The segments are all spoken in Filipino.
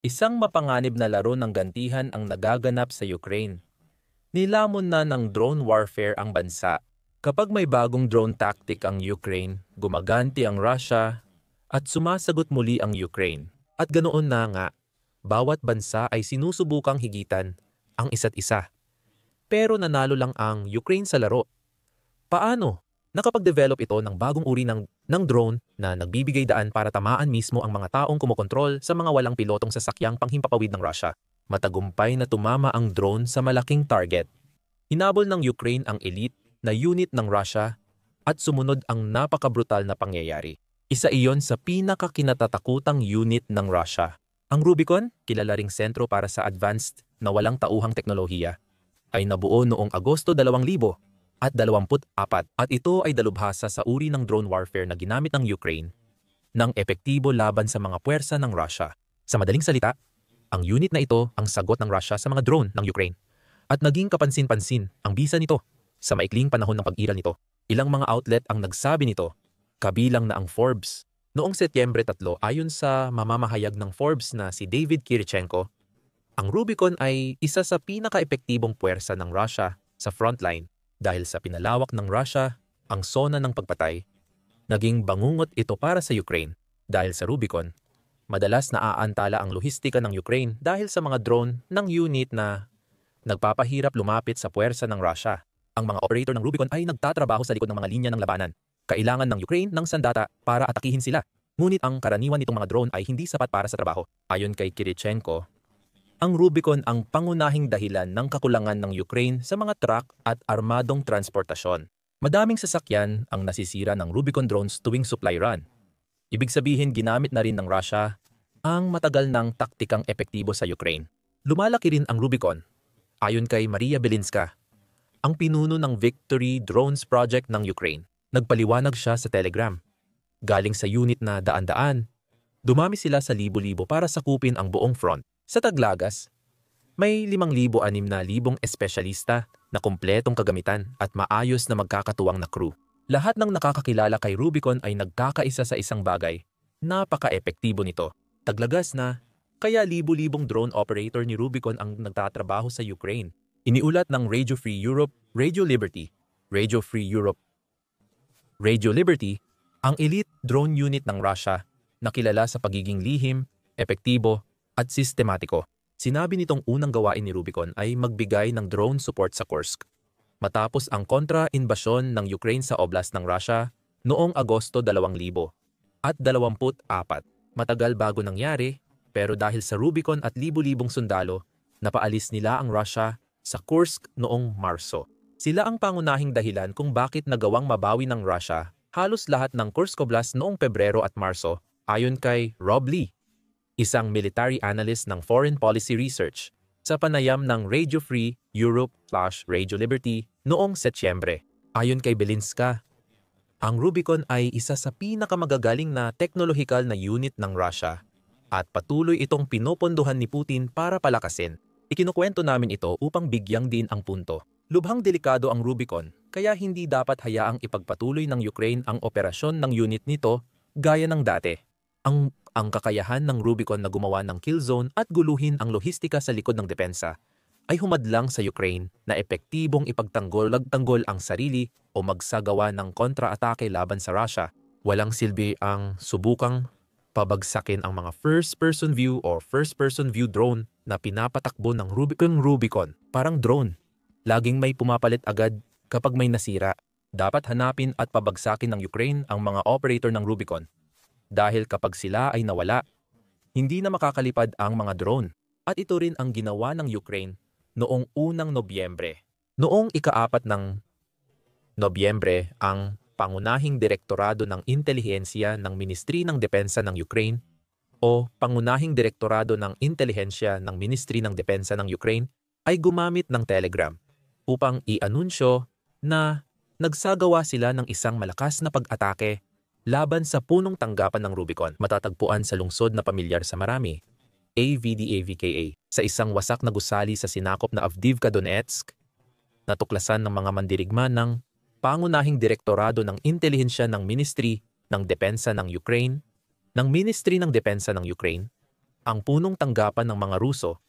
Isang mapanganib na laro ng gantihan ang nagaganap sa Ukraine. Nilamon na ng drone warfare ang bansa. Kapag may bagong drone tactic ang Ukraine, gumaganti ang Russia at sumasagot muli ang Ukraine. At ganoon na nga, bawat bansa ay sinusubukang higitan ang isa't isa. Pero nanalo lang ang Ukraine sa laro. Paano? Nakapag-develop ito ng bagong uri ng drone na nagbibigay daan para tamaan mismo ang mga taong kumokontrol sa mga walang pilotong sasakyang panghimpapawid ng Russia. Matagumpay na tumama ang drone sa malaking target. Hinabol ng Ukraine ang elite na unit ng Russia at sumunod ang napakabrutal na pangyayari. Isa iyon sa pinakakinatatakutang unit ng Russia. Ang Rubicon, kilala ring sentro para sa advanced na walang tauhang teknolohiya, ay nabuo noong Agosto 2024 at ito ay dalubhasa sa uri ng drone warfare na ginamit ng Ukraine ng epektibo laban sa mga puwersa ng Russia. Sa madaling salita, ang unit na ito ang sagot ng Russia sa mga drone ng Ukraine at naging kapansin-pansin ang bisa nito sa maikling panahon ng pag-iral nito. Ilang mga outlet ang nagsabi nito, kabilang na ang Forbes. Noong Setyembre 3 ayon sa mamamahayag ng Forbes na si David Kirichenko, ang Rubicon ay isa sa pinaka-epektibong puwersa ng Russia sa frontline. Dahil sa pinalawak ng Russia ang sona ng pagpatay, naging bangungot ito para sa Ukraine. Dahil sa Rubicon, madalas naaantala ang lohistika ng Ukraine dahil sa mga drone ng unit na nagpapahirap lumapit sa puwersa ng Russia. Ang mga operator ng Rubicon ay nagtatrabaho sa likod ng mga linya ng labanan. Kailangan ng Ukraine ng sandata para atakihin sila. Ngunit ang karaniwan nitong mga drone ay hindi sapat para sa trabaho. Ayon kay Kirichenko, ang Rubicon ang pangunahing dahilan ng kakulangan ng Ukraine sa mga truck at armadong transportasyon. Madaming sasakyan ang nasisira ng Rubicon drones tuwing supply run. Ibig sabihin ginamit na rin ng Russia ang matagal ng taktikang epektibo sa Ukraine. Lumalaki rin ang Rubicon. Ayon kay Maria Belinska, ang pinuno ng Victory Drones Project ng Ukraine. Nagpaliwanag siya sa Telegram. Galing sa unit na daan-daan, dumami sila sa libo-libo para sakupin ang buong front. Sa Taglagas, may 5,000-6,000 espesyalista na kumpletong kagamitan at maayos na magkakatuwang na crew. Lahat ng nakakakilala kay Rubicon ay nagkakaisa sa isang bagay. Napaka-epektibo nito. Taglagas na, kaya libo-libong drone operator ni Rubicon ang nagtatrabaho sa Ukraine. Iniulat ng Radio Free Europe, Radio Liberty, ang elite drone unit ng Russia na kilala sa pagiging lihim, epektibo, at sistematiko. Sinabi nitong unang gawain ni Rubicon ay magbigay ng drone support sa Kursk. Matapos ang kontra-inbasyon ng Ukraine sa oblast ng Russia noong Agosto 2024. Matagal bago nangyari, pero dahil sa Rubicon at libu-libong sundalo, napaalis nila ang Russia sa Kursk noong Marso. Sila ang pangunahing dahilan kung bakit nagawang mabawi ng Russia halos lahat ng Kursk Oblast noong Pebrero at Marso, ayon kay Rob Lee, isang military analyst ng Foreign Policy Research, sa panayam ng Radio Free Europe/Radio Liberty noong Setyembre. Ayon kay Belinska, ang Rubicon ay isa sa pinakamagagaling na teknolohikal na unit ng Russia at patuloy itong pinopondohan ni Putin para palakasin. Ikinukwento namin ito upang bigyang din ang punto. Lubhang delikado ang Rubicon, kaya hindi dapat hayaang ipagpatuloy ng Ukraine ang operasyon ng unit nito gaya ng dati. Ang kakayahan ng Rubicon na gumawa ng kill zone at guluhin ang lohistika sa likod ng depensa ay humadlang sa Ukraine na epektibong ipagtanggol ang sarili o magsagawa ng kontra-atake laban sa Russia. Walang silbi ang subukang pabagsakin ang mga first-person view o first-person view drone na pinapatakbo ng Rubicon. Parang drone. Laging may pumapalit agad kapag may nasira. Dapat hanapin at pabagsakin ng Ukraine ang mga operator ng Rubicon. Dahil kapag sila ay nawala, hindi na makakalipad ang mga drone. At ito rin ang ginawa ng Ukraine noong unang Nobyembre. Noong ika-4 ng Nobyembre, ang Pangunahing Direktorado ng Intelihensya ng Ministry ng Depensa ng Ukraine o Pangunahing Direktorado ng Intelihensya ng Ministry ng Depensa ng Ukraine ay gumamit ng Telegram upang i-anunsyo na nagsagawa sila ng isang malakas na pag-atake laban sa punong tanggapan ng Rubicon, matatagpuan sa lungsod na pamilyar sa marami, AVDAVKA, sa isang wasak na gusali sa sinakop na Avdiivka, Donetsk, natuklasan ng mga mandirigma ng Pangunahing Direktorado ng Intelihensya ng Ministry ng Depensa ng Ukraine, ang punong tanggapan ng mga Ruso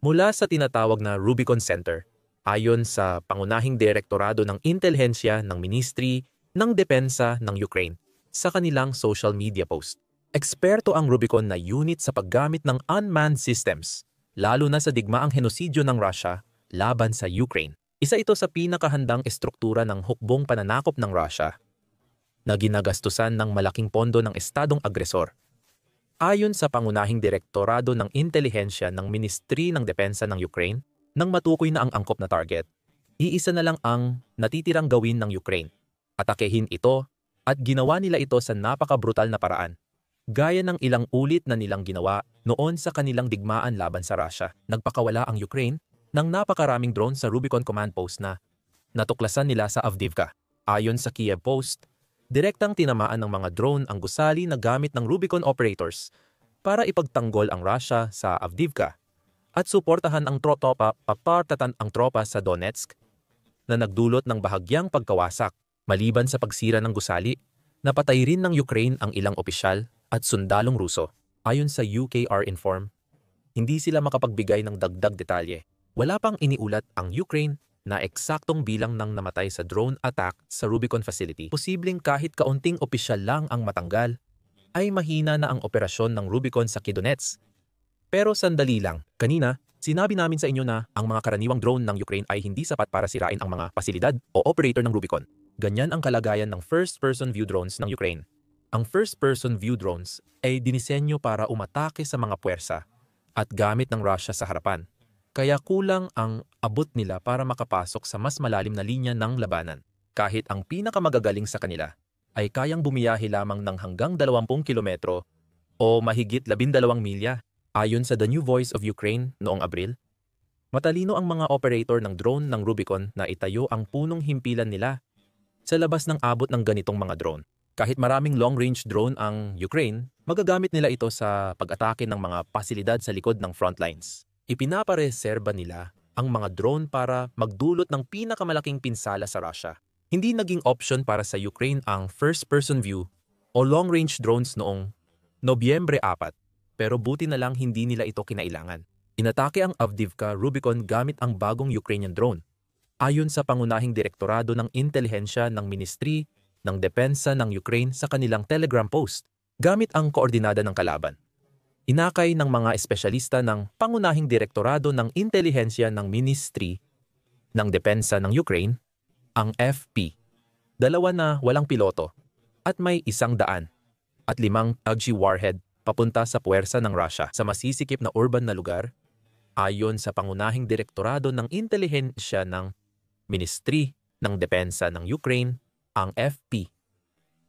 mula sa tinatawag na Rubicon Center, ayon sa pangunahing direktorado ng intelihensya ng Ministry ng Depensa ng Ukraine sa kanilang social media post. Eksperto ang Rubicon na unit sa paggamit ng unmanned systems, lalo na sa digmaang henosidyo ng Russia laban sa Ukraine. Isa ito sa pinakahandang estruktura ng hukbong pananakop ng Russia na ginagastusan ng malaking pondo ng estadong agresor. Ayon sa pangunahing direktorado ng intelihensya ng Ministry ng Depensa ng Ukraine, nang matukoy na ang angkop na target, iisa na lang ang natitirang gawin ng Ukraine. Atakehin ito at ginawa nila ito sa napakabrutal na paraan. Gaya ng ilang ulit na nilang ginawa noon sa kanilang digmaan laban sa Russia. Nagpakawala ang Ukraine ng napakaraming drone sa Rubicon Command Post na natuklasan nila sa Avdiivka. Ayon sa Kiev Post, direktang tinamaan ng mga drone ang gusali na gamit ng Rubicon operators para ipagtanggol ang Russia sa Avdiivka at suportahan ang tropa sa Donetsk na nagdulot ng bahagyang pagkawasak. Maliban sa pagsira ng gusali, napatay rin ng Ukraine ang ilang opisyal at sundalong Ruso. Ayon sa UKR Inform, hindi sila makapagbigay ng dagdag detalye. Wala pang iniulat ang Ukraine na eksaktong bilang ng namatay sa drone attack sa Rubicon facility. Posibleng kahit kaunting opisyal lang ang matanggal, ay mahina na ang operasyon ng Rubicon sa Kidonets. Pero sandali lang, kanina, sinabi namin sa inyo na ang mga karaniwang drone ng Ukraine ay hindi sapat para sirain ang mga pasilidad o operator ng Rubicon. Ganyan ang kalagayan ng first-person view drones ng Ukraine. Ang first-person view drones ay dinisenyo para umatake sa mga puwersa at gamit ng Russia sa harapan. Kaya kulang ang abot nila para makapasok sa mas malalim na linya ng labanan. Kahit ang pinakamagagaling sa kanila ay kayang bumiyahe lamang ng hanggang 20 kilometro o mahigit 12 milya. Ayon sa The New Voice of Ukraine noong Abril, matalino ang mga operator ng drone ng Rubicon na itayo ang punong himpilan nila sa labas ng abot ng ganitong mga drone. Kahit maraming long-range drone ang Ukraine, magagamit nila ito sa pag-atake ng mga pasilidad sa likod ng frontlines. Ipinapareserba nila ang mga drone para magdulot ng pinakamalaking pinsala sa Russia. Hindi naging option para sa Ukraine ang first-person view o long-range drones noong Nobyembre 4, pero buti na lang hindi nila ito kinailangan. Inatake ang Avdiivka Rubicon gamit ang bagong Ukrainian drone. Ayon sa pangunahing direktorado ng intelihensya ng Ministry ng Depensa ng Ukraine sa kanilang Telegram post, gamit ang koordinada ng kalaban. Inakay ng mga espesyalista ng pangunahing direktorado ng intelihensya ng Ministry ng Depensa ng Ukraine, ang FP, 2 na walang piloto at may 100 at 5 Agshi warhead papunta sa puwersa ng Russia sa masisikip na urban na lugar. Ayon sa pangunahing direktorado ng intelihensya ng Ministry ng Depensa ng Ukraine, ang FP,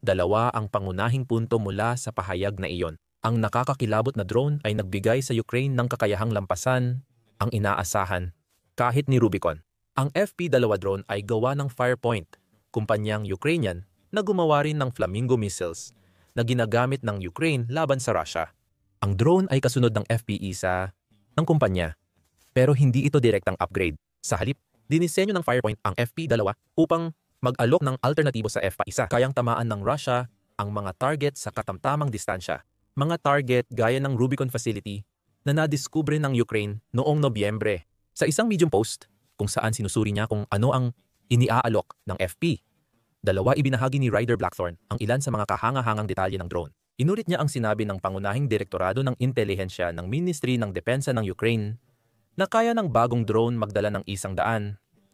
2 ang pangunahing punto mula sa pahayag na iyon. Ang nakakakilabot na drone ay nagbigay sa Ukraine ng kakayahang lampasan ang inaasahan kahit ni Rubicon. Ang FP-2 drone ay gawa ng Firepoint, kumpanyang Ukrainian na gumawa rin ng Flamingo missiles na ginagamit ng Ukraine laban sa Russia. Ang drone ay kasunod ng FP-1 ng kumpanya, pero hindi ito direktang upgrade. Sa halip, dinisenyo ng Firepoint ang FP-2 upang mag-alok ng alternatibo sa FP-1. Kayang tamaan ng Russia ang mga target sa katamtamang distansya. Mga target gaya ng Rubicon facility na nadiskubre ng Ukraine noong Nobyembre sa isang medium post kung saan sinusuri niya kung ano ang iniaalok ng FP. 2, ibinahagi ni Ryder Blackthorne ang ilan sa mga kahanga-hangang detalye ng drone. Inulit niya ang sinabi ng pangunahing direktorado ng intelihensya ng Ministry ng Depensa ng Ukraine na kaya ng bagong drone magdala ng 100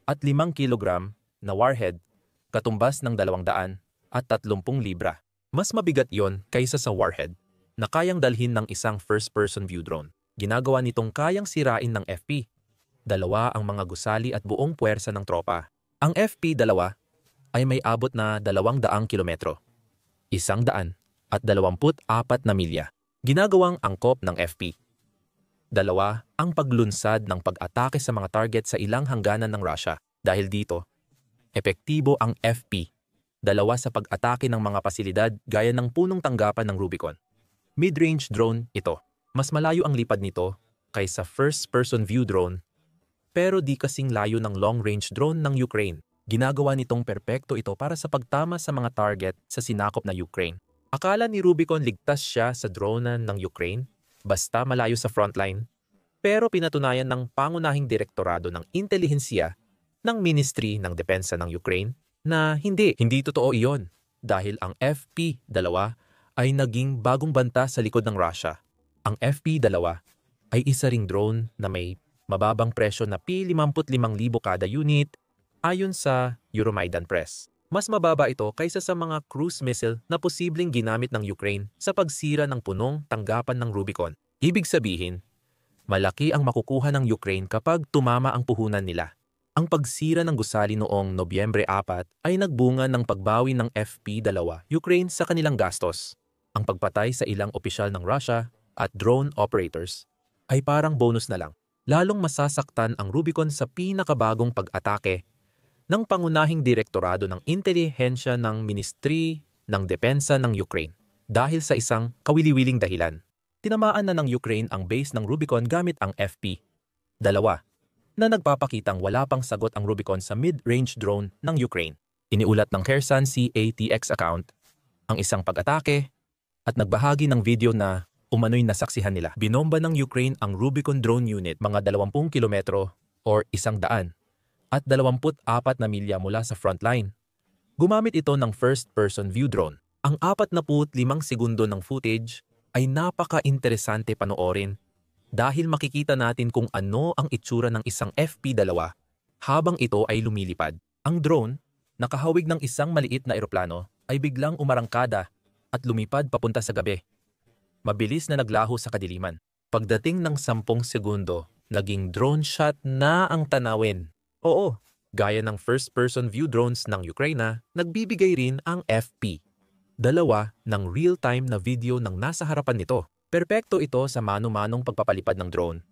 at 5 kilogram na warhead katumbas ng 200 at 30 libra. Mas mabigat yon kaysa sa warhead na kayang dalhin ng isang first-person view drone. Ginagawa nitong kayang sirain ng FP. 2 ang mga gusali at buong puwersa ng tropa. Ang FP-2 ay may abot na 200 kilometro, 100 at 24 na milya. Ginagawang angkop ng FP. 2 ang paglunsad ng pag-atake sa mga target sa ilang hangganan ng Russia. Dahil dito, epektibo ang FP. 2 sa pag-atake ng mga pasilidad gaya ng punong tanggapan ng Rubicon. Mid-range drone ito. Mas malayo ang lipad nito kaysa first-person view drone, pero di kasing layo ng long-range drone ng Ukraine. Ginagawa nitong perpekto ito para sa pagtama sa mga target sa sinakop na Ukraine. Akala ni Rubicon ligtas siya sa dronan ng Ukraine, basta malayo sa frontline. Pero pinatunayan ng pangunahing direktorado ng intelihensiya ng Ministry ng Depensa ng Ukraine na hindi totoo iyon dahil ang FP-2 ay naging bagong banta sa likod ng Russia. Ang FP-2 ay isa ring drone na may mababang presyo na P55,000 kada unit ayon sa Euromaidan Press. Mas mababa ito kaysa sa mga cruise missile na posibleng ginamit ng Ukraine sa pagsira ng punong tanggapan ng Rubicon. Ibig sabihin, malaki ang makukuha ng Ukraine kapag tumama ang puhunan nila. Ang pagsira ng gusali noong Nobyembre 4 ay nagbunga ng pagbawi ng FP-2 Ukraine sa kanilang gastos. Ang pagpatay sa ilang opisyal ng Russia at drone operators ay parang bonus na lang. Lalong masasaktan ang Rubicon sa pinakabagong pag-atake ng pangunahing direktorado ng intelihensya ng Ministry ng Depensa ng Ukraine dahil sa isang kawili-wiling dahilan. Tinamaan na ng Ukraine ang base ng Rubicon gamit ang FP-2 na nagpapakitang wala pang sagot ang Rubicon sa mid-range drone ng Ukraine. Iniulat ng Kherson CATX account ang isang pag-atake at nagbahagi ng video na umano'y nasaksihan nila. Binomba ng Ukraine ang Rubicon drone unit mga 20 kilometro or 100 at 24 na milya mula sa frontline. Gumamit ito ng first-person view drone. Ang 45 segundo ng footage ay napaka-interesante panoorin dahil makikita natin kung ano ang itsura ng isang FP-2 habang ito ay lumilipad. Ang drone, nakahawig ng isang maliit na eroplano, ay biglang umarangkada at lumipad papunta sa gabi. Mabilis na naglaho sa kadiliman. Pagdating ng 10 segundo, naging drone shot na ang tanawin. Oo, gaya ng first-person view drones ng Ukraine, nagbibigay rin ang FP-2 ng real-time na video ng nasa harapan nito. Perpekto ito sa mano-manong pagpapalipad ng drone.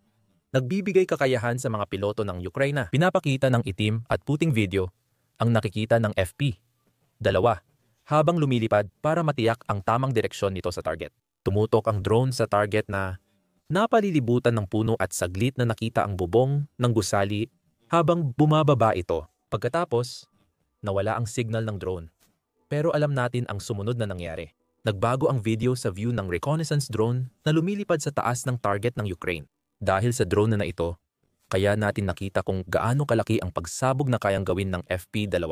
Nagbibigay kakayahan sa mga piloto ng Ukraine. Pinapakita ng itim at puting video ang nakikita ng FP-2 habang lumilipad para matiyak ang tamang direksyon nito sa target. Tumutok ang drone sa target na napalilibutan ng puno at saglit na nakita ang bubong ng gusali habang bumababa ito. Pagkatapos, nawala ang signal ng drone. Pero alam natin ang sumunod na nangyari. Nagbago ang video sa view ng reconnaissance drone na lumilipad sa taas ng target ng Ukraine. Dahil sa drone na ito, kaya natin nakita kung gaano kalaki ang pagsabog na kayang gawin ng FP-2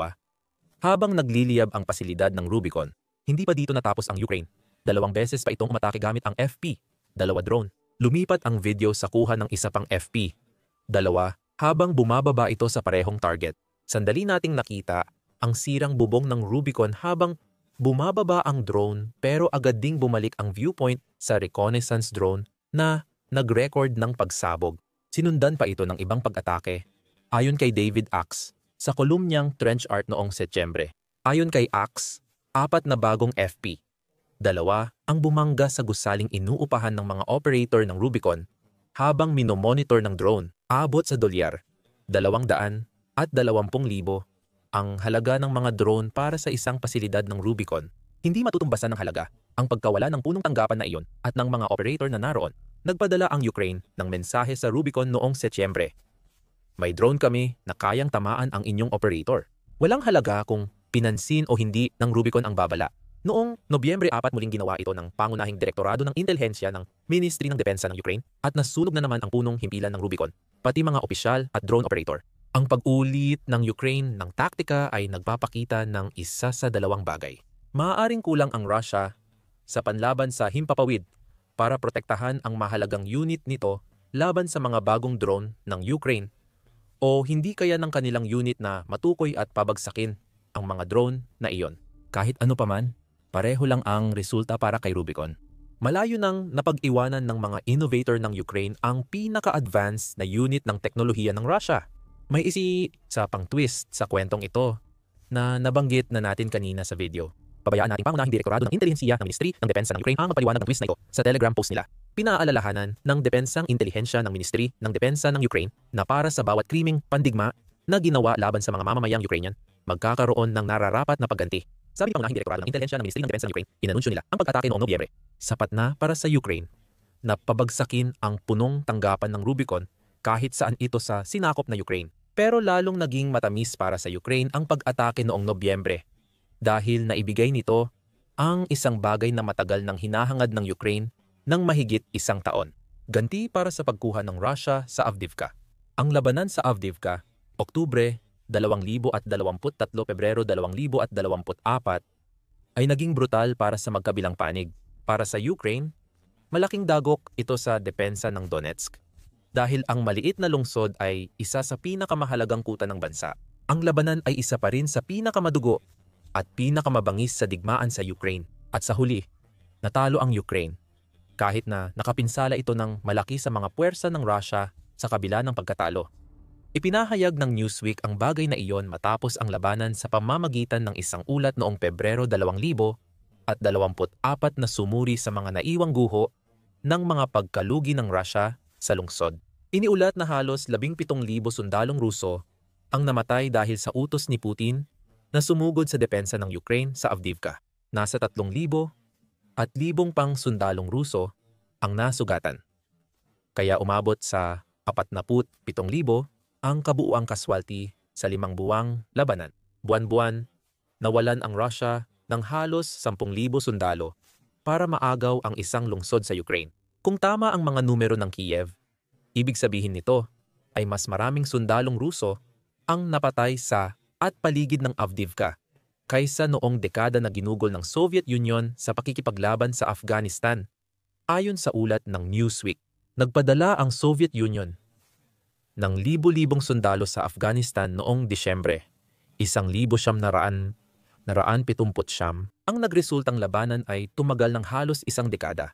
habang nagliliyab ang pasilidad ng Rubicon. Hindi pa dito natapos ang Ukraine. 2 beses pa itong umatake gamit ang FP-2 drone. Lumipat ang video sa kuha ng isa pang FP-2 habang bumababa ito sa parehong target. Sandali nating nakita ang sirang bubong ng Rubicon habang bumababa ang drone pero agad ding bumalik ang viewpoint sa reconnaissance drone na nag-record ng pagsabog. Sinundan pa ito ng ibang pag-atake. Ayon kay David Axe, sa kolumniyang Trench Art noong Setyembre. Ayon kay Axe, 4 na bagong FP-2 ang bumangga sa gusaling inuupahan ng mga operator ng Rubicon habang minomonitor ng drone. Abot sa $220,000 ang halaga ng mga drone para sa isang pasilidad ng Rubicon. Hindi matutumbasan ng halaga ang pagkawala ng punong tanggapan na iyon at ng mga operator na naroon. Nagpadala ang Ukraine ng mensahe sa Rubicon noong Setyembre. May drone kami na kayang tamaan ang inyong operator. Walang halaga kung pinansin o hindi ng Rubicon ang babala. Noong Nobyembre 4 muling ginawa ito ng pangunahing direktorado ng intelihensya ng Ministry ng Depensa ng Ukraine at nasunog na naman ang punong himpilan ng Rubicon, pati mga opisyal at drone operator. Ang pag-ulit ng Ukraine ng taktika ay nagpapakita ng isa sa 2 bagay. Maaaring kulang ang Russia sa panlaban sa himpapawid para protektahan ang mahalagang unit nito laban sa mga bagong drone ng Ukraine o hindi kaya ng kanilang unit na matukoy at pabagsakin ang mga drone na iyon. Kahit ano paman, pareho lang ang resulta para kay Rubicon. Malayo nang napag-iwanan ng mga innovator ng Ukraine ang pinaka-advanced na unit ng teknolohiya ng Russia. May isa pang twist sa kwentong ito na nabanggit na natin kanina sa video. Pabayaan natin pangunahing direktorado ng intelihensiya ng Ministry ng Depensa ng Ukraine ang magpaliwanag ng twist na ito sa Telegram post nila. Pinaalalahanan ng Depensang Intelihensya ng Ministry ng Depensa ng Ukraine na para sa bawat krimeng pandigma na ginawa laban sa mga mamamayang Ukrainian, magkakaroon ng nararapat na pagganti. Sabi ng pangunahing direktorado ng intelihensiya ng Ministry ng Depensa ng Ukraine, inanunsyo nila ang pag-atake noong Nobyembre. Sapat na para sa Ukraine na pabagsakin ang punong tanggapan ng Rubicon kahit saan ito sa sinakop na Ukraine. Pero lalong naging matamis para sa Ukraine ang pag-atake noong Nobyembre dahil naibigay nito ang isang bagay na matagal nang hinahangad ng Ukraine ng mahigit isang taon. Ganti para sa pagkuha ng Russia sa Avdiivka. Ang labanan sa Avdiivka, Oktubre 2023, Pebrero 2024, ay naging brutal para sa magkabilang panig. Para sa Ukraine, malaking dagok ito sa depensa ng Donetsk dahil ang maliit na lungsod ay isa sa pinakamahalagang kuta ng bansa. Ang labanan ay isa pa rin sa pinakamadugo at pinakamabangis sa digmaan sa Ukraine. At sa huli, natalo ang Ukraine kahit na nakapinsala ito ng malaki sa mga puwersa ng Russia sa kabila ng pagkatalo. Ipinahayag ng Newsweek ang bagay na iyon matapos ang labanan sa pamamagitan ng isang ulat noong Pebrero 2024 na sumuri sa mga naiwang guho ng mga pagkalugi ng Russia sa lungsod. Iniulat na halos 17,000 sundalong Ruso ang namatay dahil sa utos ni Putin na sumugod sa depensa ng Ukraine sa Avdiivka. Nasa 3,000 at 1,000 pang sundalong Ruso ang nasugatan. Kaya umabot sa 47,000 ang kabuuang kaswalti sa 5 buwang labanan. Buwan-buwan, nawalan ang Russia ng halos 10,000 sundalo para maagaw ang isang lungsod sa Ukraine. Kung tama ang mga numero ng Kiev, ibig sabihin nito ay mas maraming sundalong Ruso ang napatay sa at paligid ng Avdiivka kaysa noong dekada na ginugol ng Soviet Union sa pakikipaglaban sa Afghanistan. Ayon sa ulat ng Newsweek, nagpadala ang Soviet Union ng libu-libong sundalo sa Afghanistan noong Disyembre. 1,970. Ang nagresultang labanan ay tumagal ng halos isang dekada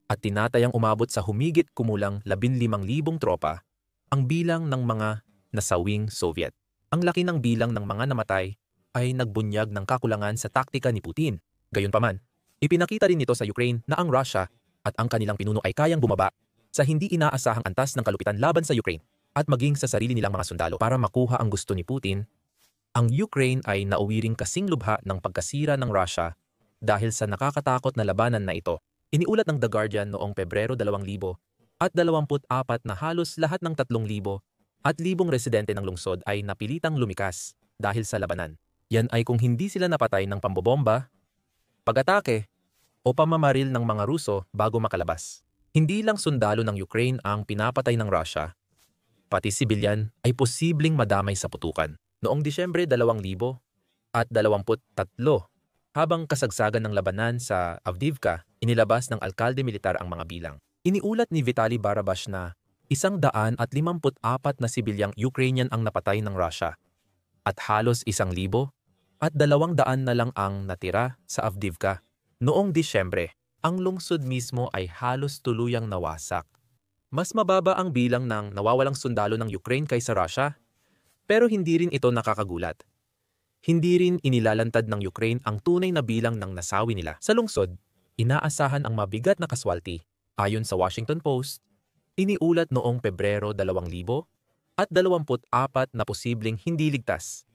at tinatayang umabot sa humigit kumulang 15,000 tropa ang bilang ng mga nasawing Soviet. Ang laki ng bilang ng mga namatay ay nagbunyag ng kakulangan sa taktika ni Putin. Gayunpaman, ipinakita rin nito sa Ukraine na ang Russia at ang kanilang pinuno ay kayang bumaba sa hindi inaasahang antas ng kalupitan laban sa Ukraine at maging sa sarili nilang mga sundalo para makuha ang gusto ni Putin. Ang Ukraine ay nauwiring kasing lubha ng pagkasira ng Russia dahil sa nakakatakot na labanan na ito. Iniulat ng The Guardian noong Pebrero 2024 na halos lahat ng 3,000 at 1,000 residente ng lungsod ay napilitang lumikas dahil sa labanan. Yan ay kung hindi sila napatay ng pambobomba, pag-atake, o pamamaril ng mga Ruso bago makalabas. Hindi lang sundalo ng Ukraine ang pinapatay ng Russia, pati sibilyan ay posibleng madamay sa putukan. Noong Disyembre 2023, habang kasagsagan ng labanan sa Avdiivka, inilabas ng alkalde militar ang mga bilang. Iniulat ni Vitaly Barabash na 154 na sibilyang Ukrainian ang napatay ng Russia at halos 1,000 at 200 na lang ang natira sa Avdiivka. Noong Disyembre, ang lungsod mismo ay halos tuluyang nawasak. Mas mababa ang bilang ng nawawalang sundalo ng Ukraine kaysa Russia, pero hindi rin ito nakakagulat. Hindi rin inilalantad ng Ukraine ang tunay na bilang ng nasawi nila. Sa lungsod, inaasahan ang mabigat na kaswalti. Ayon sa Washington Post, iniulat noong Pebrero 2024 na posibleng hindi ligtas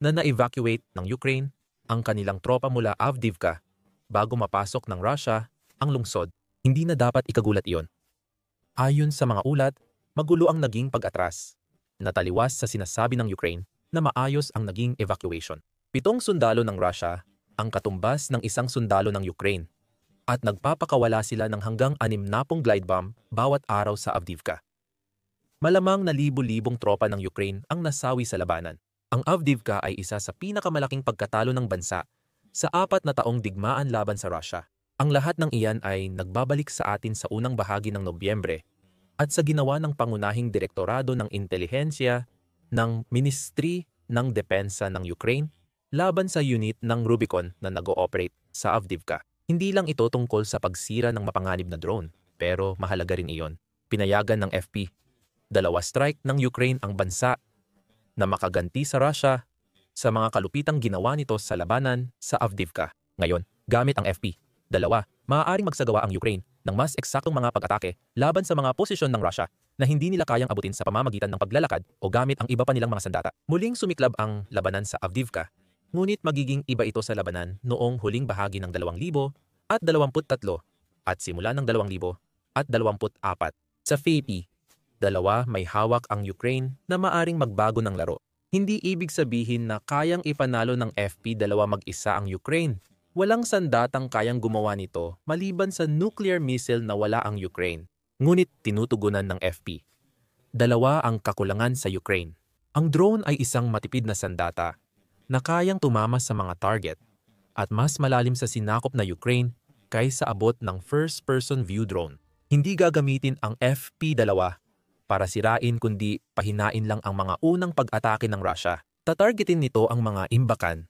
na na-evacuate ng Ukraine ang kanilang tropa mula Avdiivka bago mapasok ng Russia ang lungsod. Hindi na dapat ikagulat iyon. Ayon sa mga ulat, magulo ang naging pag-atras, nataliwas sa sinasabi ng Ukraine na maayos ang naging evacuation. 7 sundalo ng Russia ang katumbas ng 1 sundalo ng Ukraine at nagpapakawala sila ng hanggang 60 glide bomb bawat araw sa Avdiivka. Malamang na libu-libong tropa ng Ukraine ang nasawi sa labanan. Ang Avdiivka ay isa sa pinakamalaking pagkatalo ng bansa sa 4 na taong digmaan laban sa Russia. Ang lahat ng iyan ay nagbabalik sa atin sa unang bahagi ng Nobyembre at sa ginawa ng pangunahing direktorado ng intelihensya ng Ministry ng Depensa ng Ukraine laban sa unit ng Rubicon na nag-ooperate sa Avdiivka. Hindi lang ito tungkol sa pagsira ng mapanganib na drone, pero mahalaga rin iyon. Pinayagan ng FP, 2 strike ng Ukraine ang bansa na makaganti sa Russia sa mga kalupitang ginawa nito sa labanan sa Avdiivka. Ngayon, gamit ang FP, 2, maaaring magsagawa ang Ukraine ng mas eksaktong mga pag-atake laban sa mga posisyon ng Russia na hindi nila kayang abutin sa pamamagitan ng paglalakad o gamit ang iba pa nilang mga sandata. Muling sumiklab ang labanan sa Avdiivka, ngunit magiging iba ito sa labanan noong huling bahagi ng 2023 at simula ng 2024. Sa FAP, 2, may hawak ang Ukraine na maaring magbago ng laro. Hindi ibig sabihin na kayang ipanalo ng FP2 mag-isa ang Ukraine. Walang sandatang kayang gumawa nito maliban sa nuclear missile na wala ang Ukraine. Ngunit tinutugunan ng FP. Dalawa ang kakulangan sa Ukraine. Ang drone ay isang matipid na sandata na kayang tumama sa mga target at mas malalim sa sinakop na Ukraine kaysa abot ng first-person view drone. Hindi gagamitin ang FP-2 para sirain kundi pahinain lang ang mga unang pag-atake ng Russia. Tatargetin nito ang mga imbakan,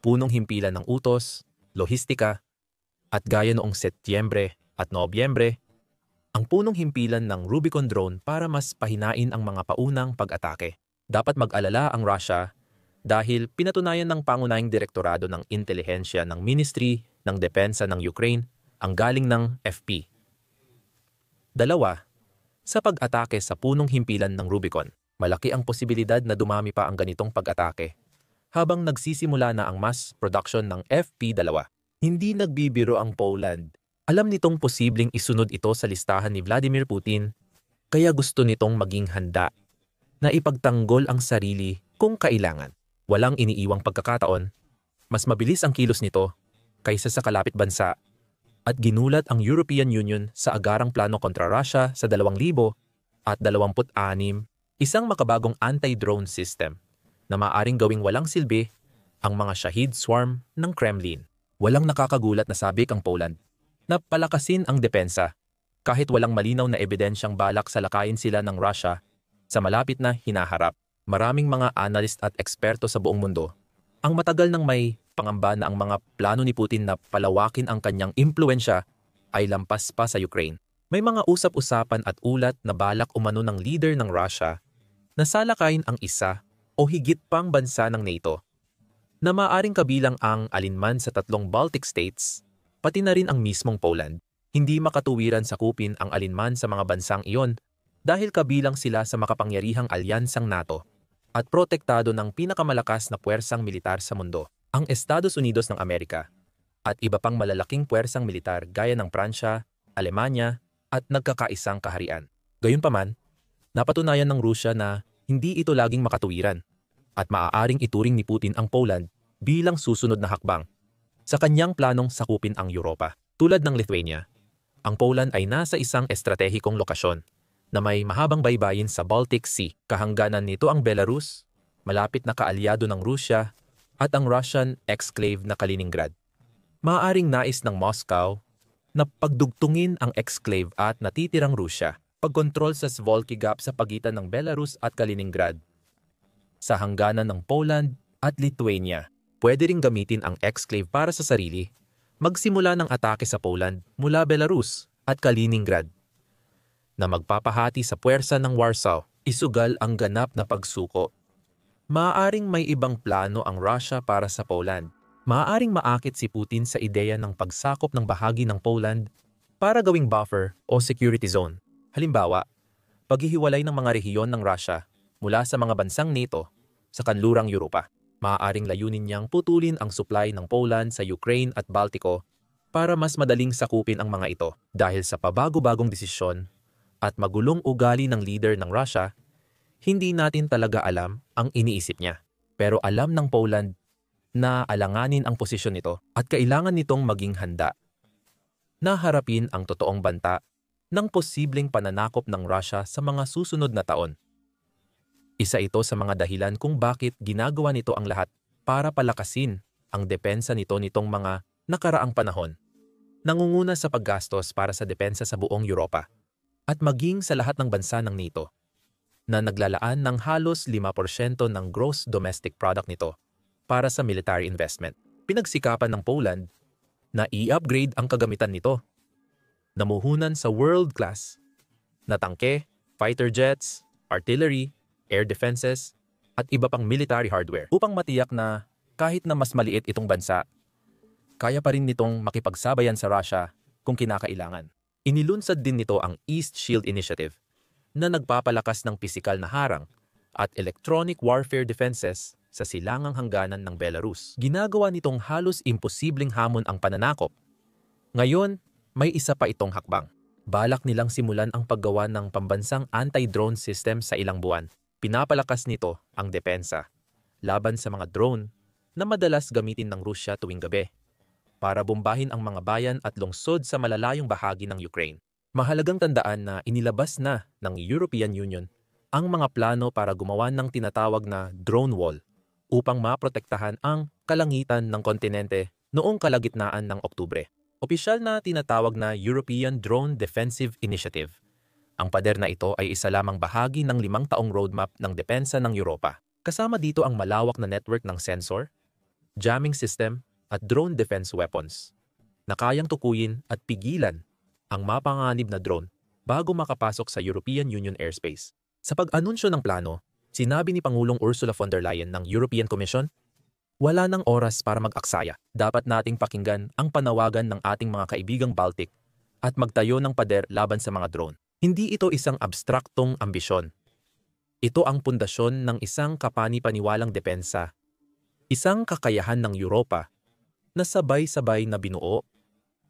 punong himpilan ng utos, lohistika, at gaya noong Setyembre at Nobyembre, ang punong himpilan ng Rubicon drone para mas pahinain ang mga paunang pag-atake. Dapat mag-alala ang Russia dahil pinatunayan ng pangunahing direktorado ng intelihensya ng Ministry ng Depensa ng Ukraine ang galing ng FP. 2. Sa pag-atake sa punong himpilan ng Rubicon, malaki ang posibilidad na dumami pa ang ganitong pag-atake habang nagsisimula na ang mass production ng FP-2. Hindi nagbibiro ang Poland. Alam nitong posibleng isunod ito sa listahan ni Vladimir Putin, kaya gusto nitong maging handa na ipagtanggol ang sarili kung kailangan. Walang iniiwang pagkakataon, mas mabilis ang kilos nito kaysa sa kalapit bansa at ginulat ang European Union sa agarang plano kontra Russia sa 2026, isang makabagong anti-drone system na maaaring gawing walang silbi ang mga Shahid swarm ng Kremlin. Walang nakakagulat na sabik ang Poland na palakasin ang depensa kahit walang malinaw na ebidensyang balak salakayin sila ng Russia sa malapit na hinaharap. Maraming mga analyst at eksperto sa buong mundo ang matagal nang may pangamba na ang mga plano ni Putin na palawakin ang kanyang impluensya ay lampas pa sa Ukraine. May mga usap-usapan at ulat na balak umano ng leader ng Russia na salakayin ang isa o higit pang bansa ng NATO na maaaring kabilang ang alinman sa 3 Baltic states, pati na rin ang mismong Poland. Hindi makatuwiran sakupin ang alinman sa mga bansang iyon dahil kabilang sila sa makapangyarihang alyansang NATO at protektado ng pinakamalakas na puwersang militar sa mundo, ang Estados Unidos ng Amerika, at iba pang malalaking puwersang militar gaya ng Pransya, Alemanya, at nagkakaisang kaharian. Gayunpaman, napatunayan ng Rusya na hindi ito laging makatuwiran at maaaring ituring ni Putin ang Poland bilang susunod na hakbang sa kanyang planong sakupin ang Europa. Tulad ng Lithuania, ang Poland ay nasa isang estratehikong lokasyon na may mahabang baybayin sa Baltic Sea. Kahangganan nito ang Belarus, malapit na kaalyado ng Rusya, at ang Russian exclave na Kaliningrad. Maaaring nais ng Moscow na pagdugtungin ang exclave at natitirang Rusya, pagkontrol sa Svolky Gap sa pagitan ng Belarus at Kaliningrad. Sa hangganan ng Poland at Lithuania, pwede ring gamitin ang exclave para sa sarili, magsimula ng atake sa Poland mula Belarus at Kaliningrad, na magpapahati sa puwersa ng Warsaw, isugal ang ganap na pagsuko. Maaaring may ibang plano ang Russia para sa Poland. Maaaring maakit si Putin sa ideya ng pagsakop ng bahagi ng Poland para gawing buffer o security zone. Halimbawa, paghihiwalay ng mga rehiyon ng Russia mula sa mga bansang NATO sa kanlurang Europa. Maaaring layunin niyang putulin ang supply ng Poland sa Ukraine at Baltico para mas madaling sakupin ang mga ito. Dahil sa pabago-bagong desisyon at magulong ugali ng leader ng Russia, hindi natin talaga alam ang iniisip niya. Pero alam ng Poland na alanganin ang posisyon nito at kailangan nitong maging handa na harapin ang totoong banta ng posibleng pananakop ng Russia sa mga susunod na taon. Isa ito sa mga dahilan kung bakit ginagawa nito ang lahat para palakasin ang depensa nito nitong mga nakaraang panahon. Nangunguna sa paggastos para sa depensa sa buong Europa at maging sa lahat ng bansa ng NATO na naglalaan ng halos 5% ng gross domestic product nito para sa military investment. Pinagsikapan ng Poland na i-upgrade ang kagamitan nito, namuhunan sa world-class na tangke, fighter jets, artillery, air defenses, at iba pang military hardware upang matiyak na kahit na mas maliit itong bansa, kaya pa rin nitong makipagsabayan sa Russia kung kinakailangan. Inilunsad din nito ang East Shield Initiative na nagpapalakas ng pisikal na harang at electronic warfare defenses sa silangang hangganan ng Belarus. Ginagawa nitong halos imposibleng hamon ang pananakop. Ngayon, may isa pa itong hakbang. Balak nilang simulan ang paggawa ng pambansang anti-drone system sa ilang buwan. Pinapalakas nito ang depensa laban sa mga drone na madalas gamitin ng Rusya tuwing gabi. para bombahin ang mga bayan at lungsod sa malalayong bahagi ng Ukraine. Mahalagang tandaan na inilabas na ng European Union ang mga plano para gumawa ng tinatawag na drone wall upang maprotektahan ang kalangitan ng kontinente noong kalagitnaan ng Oktubre. Opisyal na tinatawag na European Drone Defensive Initiative. Ang pader na ito ay isa lamang bahagi ng 5 taong roadmap ng depensa ng Europa. Kasama dito ang malawak na network ng sensor, jamming system at drone defense weapons na kayang tukuyin at pigilan ang mapanganib na drone bago makapasok sa European Union airspace. Sa pag-anunsyo ng plano, sinabi ni Pangulong Ursula von der Leyen ng European Commission, wala nang oras para mag-aksaya. Dapat nating pakinggan ang panawagan ng ating mga kaibigang Baltic at magtayo ng pader laban sa mga drone. Hindi ito isang abstraktong ambisyon. Ito ang pundasyon ng isang kapani-paniwalang depensa, isang kakayahan ng Europa na sabay-sabay na binuo,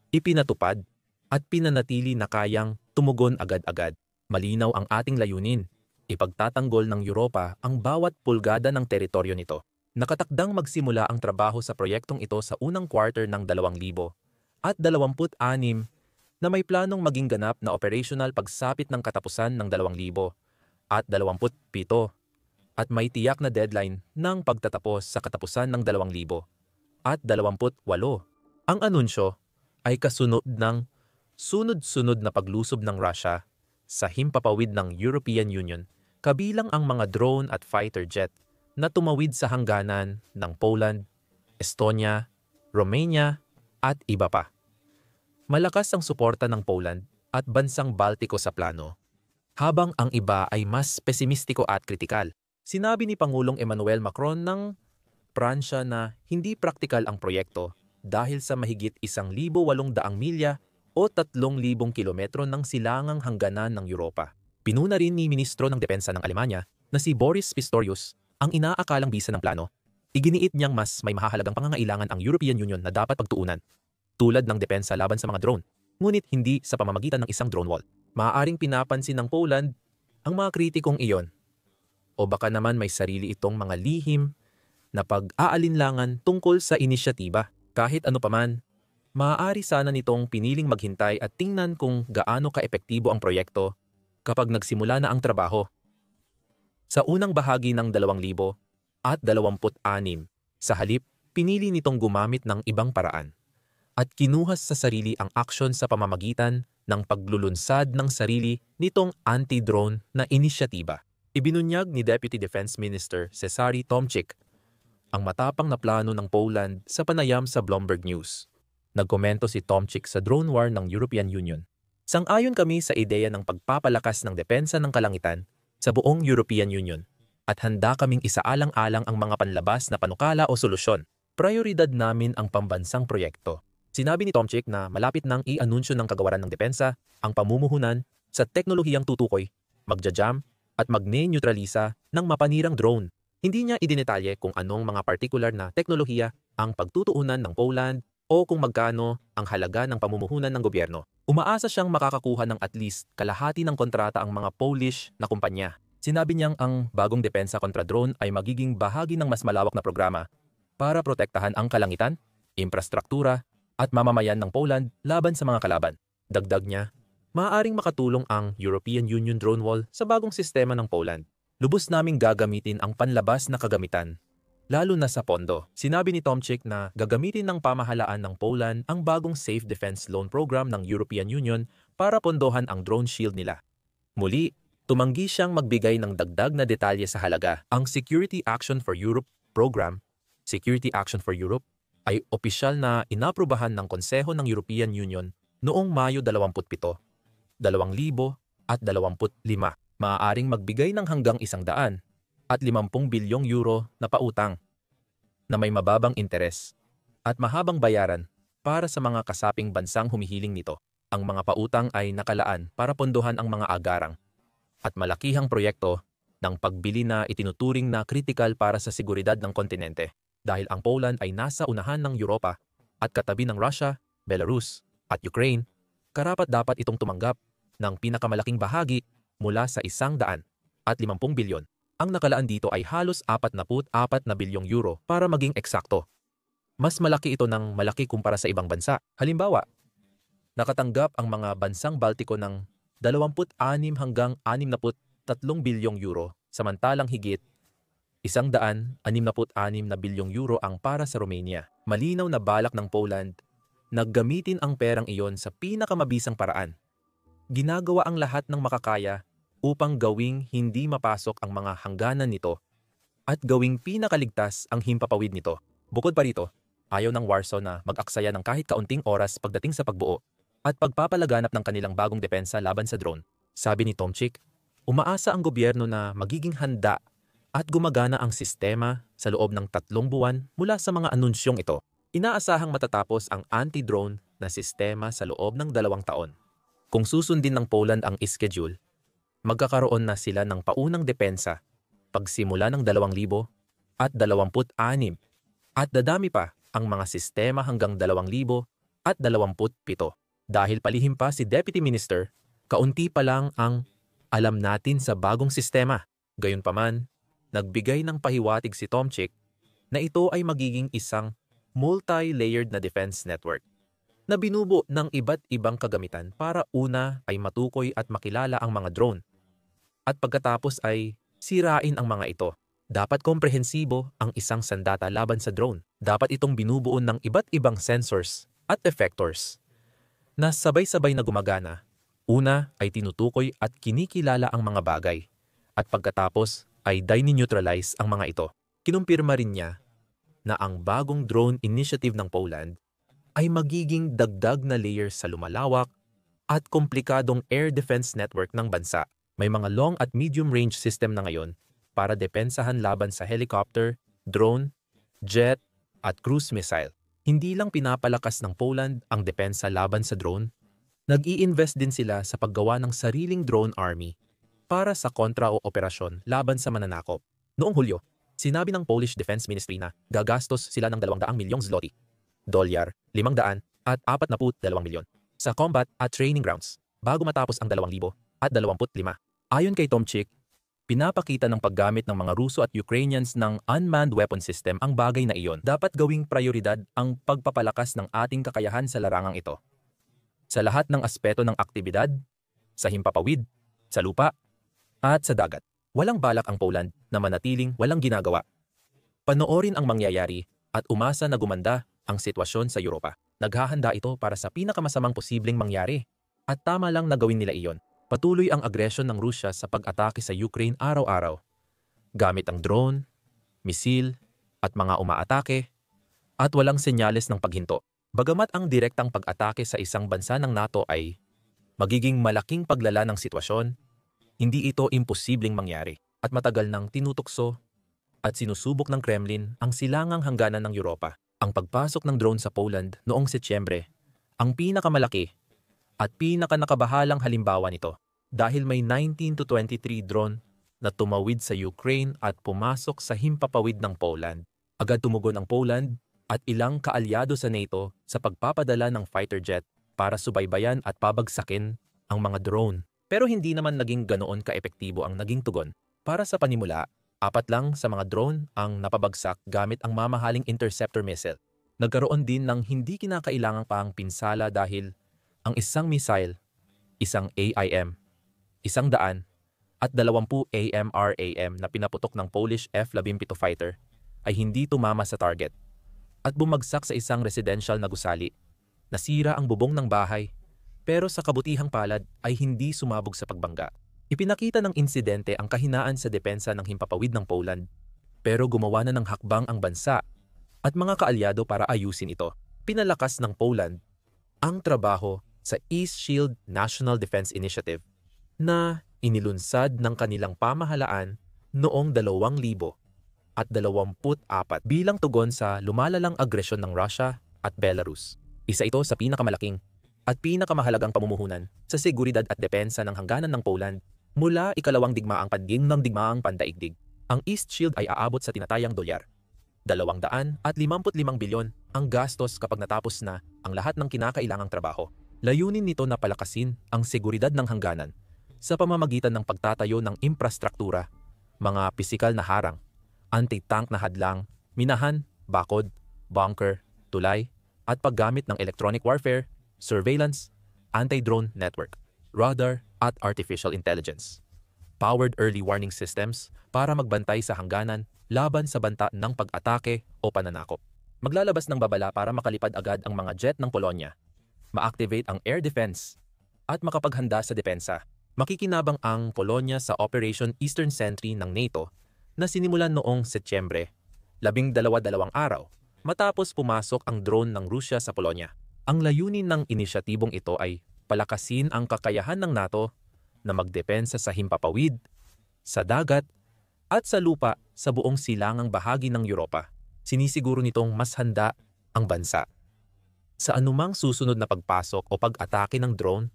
ipinatupad at pinanatili na kayang tumugon agad-agad. Malinaw ang ating layunin, ipagtatanggol ng Europa ang bawat pulgada ng teritoryo nito. Nakatakdang magsimula ang trabaho sa proyektong ito sa unang quarter ng 2026 na may planong maging ganap na operational pagsapit ng katapusan ng 2027 at may tiyak na deadline ng pagtatapos sa katapusan ng 2028. Ang anunsyo ay kasunod ng sunod-sunod na paglusob ng Russia sa himpapawid ng European Union, kabilang ang mga drone at fighter jet na tumawid sa hangganan ng Poland, Estonia, Romania at iba pa. Malakas ang suporta ng Poland at bansang Baltiko sa plano, habang ang iba ay mas pesimistiko at kritikal. Sinabi ni Pangulong Emmanuel Macron ng Pransya na hindi praktikal ang proyekto dahil sa mahigit 1,800 milya o 3,000 kilometro ng silangang hangganan ng Europa. Pinuna rin ni Ministro ng Depensa ng Alemanya na si Boris Pistorius ang inaakalang bisa ng plano. Iginiit niyang mas may mahahalagang pangangailangan ang European Union na dapat pagtuunan, tulad ng depensa laban sa mga drone, ngunit hindi sa pamamagitan ng isang drone wall. Maaaring pinapansin ng Poland ang mga kritikong iyon, o baka naman may sarili itong mga lihim na pag-aalinlangan tungkol sa inisyatiba. Kahit ano paman, maaari sana nitong piniling maghintay at tingnan kung gaano kaepektibo ang proyekto kapag nagsimula na ang trabaho. Sa unang bahagi ng 2026, sa halip, pinili nitong gumamit ng ibang paraan at kinuha sa sarili ang aksyon sa pamamagitan ng paglulunsad ng sarili nitong anti-drone na inisyatiba. Ibinunyag ni Deputy Defense Minister Cezary Tomczyk ang matapang na plano ng Poland sa panayam sa Bloomberg News. Nagkomento si Tomczyk sa drone war ng European Union. Sang-ayon kami sa ideya ng pagpapalakas ng depensa ng kalangitan sa buong European Union at handa kaming isaalang-alang ang mga panlabas na panukala o solusyon. Prioridad namin ang pambansang proyekto. Sinabi ni Tomczyk na malapit nang i-anunsyo ng kagawaran ng depensa ang pamumuhunan sa teknolohiyang tutukoy, magja-jam at magne-neutralisa ng mapanirang drone. Hindi niya idinetalye kung anong mga partikular na teknolohiya ang pagtutuunan ng Poland o kung magkano ang halaga ng pamumuhunan ng gobyerno. Umaasa siyang makakakuha ng at least kalahati ng kontrata ang mga Polish na kumpanya. Sinabi niyang ang bagong depensa kontra drone ay magiging bahagi ng mas malawak na programa para protektahan ang kalangitan, infrastruktura, at mamamayan ng Poland laban sa mga kalaban. Dagdag niya, maaaring makatulong ang European Union drone wall sa bagong sistema ng Poland. Lubos naming gagamitin ang panlabas na kagamitan, lalo na sa pondo. Sinabi ni Tomczyk na gagamitin ng pamahalaan ng Poland ang bagong Safe Defense Loan Program ng European Union para pondohan ang drone shield nila. Muli, tumanggi siyang magbigay ng dagdag na detalye sa halaga. Ang Security Action for Europe Program, Security Action for Europe, ay opisyal na inaprubahan ng Konseho ng European Union noong Mayo 27, 2025. Maaaring magbigay ng hanggang 150 bilyong euro na pautang na may mababang interes at mahabang bayaran para sa mga kasaping bansang humihiling nito. Ang mga pautang ay nakalaan para pondohan ang mga agarang at malakihang proyekto ng pagbili na itinuturing na kritikal para sa seguridad ng kontinente. Dahil ang Poland ay nasa unahan ng Europa at katabi ng Russia, Belarus at Ukraine, karapat-dapat itong tumanggap ng pinakamalaking bahagi mula sa 150 bilyon. Ang nakalaan dito ay halos 44 na bilyong euro para maging eksakto. Mas malaki ito ng malaki kumpara sa ibang bansa. Halimbawa, nakatanggap ang mga bansang Baltiko ng 26 hanggang 63 bilyong euro, samantalang higit 166 na bilyong euro ang para sa Romania. Malinaw na balak ng Poland na gamitin ang perang iyon sa pinakamabisang paraan. Ginagawa ang lahat ng makakaya upang gawing hindi mapasok ang mga hangganan nito at gawing pinakaligtas ang himpapawid nito. Bukod pa rito, ayaw ng Warsaw na mag-aksaya ng kahit kaunting oras pagdating sa pagbuo at pagpapalaganap ng kanilang bagong depensa laban sa drone. Sabi ni Tomczyk, umaasa ang gobyerno na magiging handa at gumagana ang sistema sa loob ng 3 buwan mula sa mga anunsyong ito. Inaasahang matatapos ang anti-drone na sistema sa loob ng 2 taon. Kung susundin ng Poland ang schedule, magkakaroon na sila ng paunang depensa pagsimula ng 2026 at dadami pa ang mga sistema hanggang 2027. Dahil palihim pa si Deputy Minister, kaunti pa lang ang alam natin sa bagong sistema. Gayunpaman, nagbigay ng pahiwatig si Tomczyk na ito ay magiging isang multi-layered na defense network na binubuo ng iba't ibang kagamitan para una ay matukoy at makilala ang mga drone at pagkatapos ay sirain ang mga ito. Dapat komprehensibo ang isang sandata laban sa drone. Dapat itong binubuo ng iba't ibang sensors at effectors na sabay-sabay na gumagana. Una ay tinutukoy at kinikilala ang mga bagay at pagkatapos ay dineutralize ang mga ito. Kinumpirma rin niya na ang bagong drone initiative ng Poland ay magiging dagdag na layer sa lumalawak at komplikadong air defense network ng bansa. May mga long at medium range system na ngayon para depensahan laban sa helicopter, drone, jet at cruise missile. Hindi lang pinapalakas ng Poland ang depensa laban sa drone, nag-i-invest din sila sa paggawa ng sariling drone army para sa kontra o operasyon laban sa mananakop. Noong Hulyo, sinabi ng Polish Defense Ministry na gagastos sila ng 200 milyong zloty, dolyar 500 at 42 milyon sa combat at training grounds bago matapos ang 2025. Ayon kay Tomczyk, pinapakita ng paggamit ng mga Ruso at Ukrainians ng unmanned weapon system ang bagay na iyon. Dapat gawing prioridad ang pagpapalakas ng ating kakayahan sa larangang ito. Sa lahat ng aspeto ng aktibidad, sa himpapawid, sa lupa, at sa dagat. Walang balak ang Poland na manatiling walang ginagawa. Panoorin ang mangyayari at umasa na gumanda ang sitwasyon sa Europa. Naghahanda ito para sa pinakamasamang posibleng mangyari at tama lang na gawin nila iyon. Patuloy ang agresyon ng Rusya sa pag-atake sa Ukraine araw-araw. Gamit ang drone, misil, at mga umaatake, at walang senyales ng paghinto. Bagamat ang direktang pag-atake sa isang bansa ng NATO ay magiging malaking paglala ng sitwasyon, hindi ito imposibleng mangyari at matagal nang tinutukso at sinusubok ng Kremlin ang silangang hangganan ng Europa. Ang pagpasok ng drone sa Poland noong Setyembre ang pinakamalaki at pinakanakabahalang halimbawa nito dahil may 19 to 23 drone na tumawid sa Ukraine at pumasok sa himpapawid ng Poland. Agad tumugon ang Poland at ilang kaalyado sa NATO sa pagpapadala ng fighter jet para subaybayan at pabagsakin ang mga drone. Pero hindi naman naging ganoon kaepektibo ang naging tugon. Para sa panimula, 4 lang sa mga drone ang napabagsak gamit ang mamahaling interceptor missile. Nagkaroon din ng hindi kinakailangang pang pinsala dahil ang isang missile, isang AIM, 100 at 20 AMRAM na pinaputok ng Polish F-17 fighter ay hindi tumama sa target at bumagsak sa isang residential na gusali. Nasira ang bubong ng bahay pero sa kabutihang palad ay hindi sumabog sa pagbangga. Ipinakita ng insidente ang kahinaan sa depensa ng himpapawid ng Poland pero gumawa na ng hakbang ang bansa at mga kaalyado para ayusin ito. Pinalakas ng Poland ang trabaho sa East Shield National Defense Initiative na inilunsad ng kanilang pamahalaan noong 2024 bilang tugon sa lumalalang agresyon ng Russia at Belarus. Isa ito sa pinakamalaking at pinakamahalagang pamumuhunan sa seguridad at depensa ng hangganan ng Poland mula ikalawang digmaang pandaigdig. Ang East Shield ay aabot sa tinatayang dolyar 255 bilyon ang gastos kapag natapos na ang lahat ng kinakailangang trabaho. Layunin nito na palakasin ang seguridad ng hangganan sa pamamagitan ng pagtatayo ng infrastruktura, mga pisikal na harang, anti-tank na hadlang, minahan, bakod, bunker, tulay, at paggamit ng electronic warfare, surveillance, anti-drone network, radar, at artificial intelligence. Powered early warning systems para magbantay sa hangganan laban sa banta ng pag-atake o pananakop. Maglalabas ng babala para makalipad agad ang mga jet ng Polonya, ma-activate ang air defense, at makapaghanda sa depensa. Makikinabang ang Polonya sa Operation Eastern Sentry ng NATO na sinimulan noong Setyembre, 12 araw, matapos pumasok ang drone ng Rusya sa Polonya. Ang layunin ng inisyatibong ito ay palakasin ang kakayahan ng NATO na magdepensa sa himpapawid, sa dagat, at sa lupa sa buong silangang bahagi ng Europa. Sinisiguro nitong mas handa ang bansa sa anumang susunod na pagpasok o pag-atake ng drone,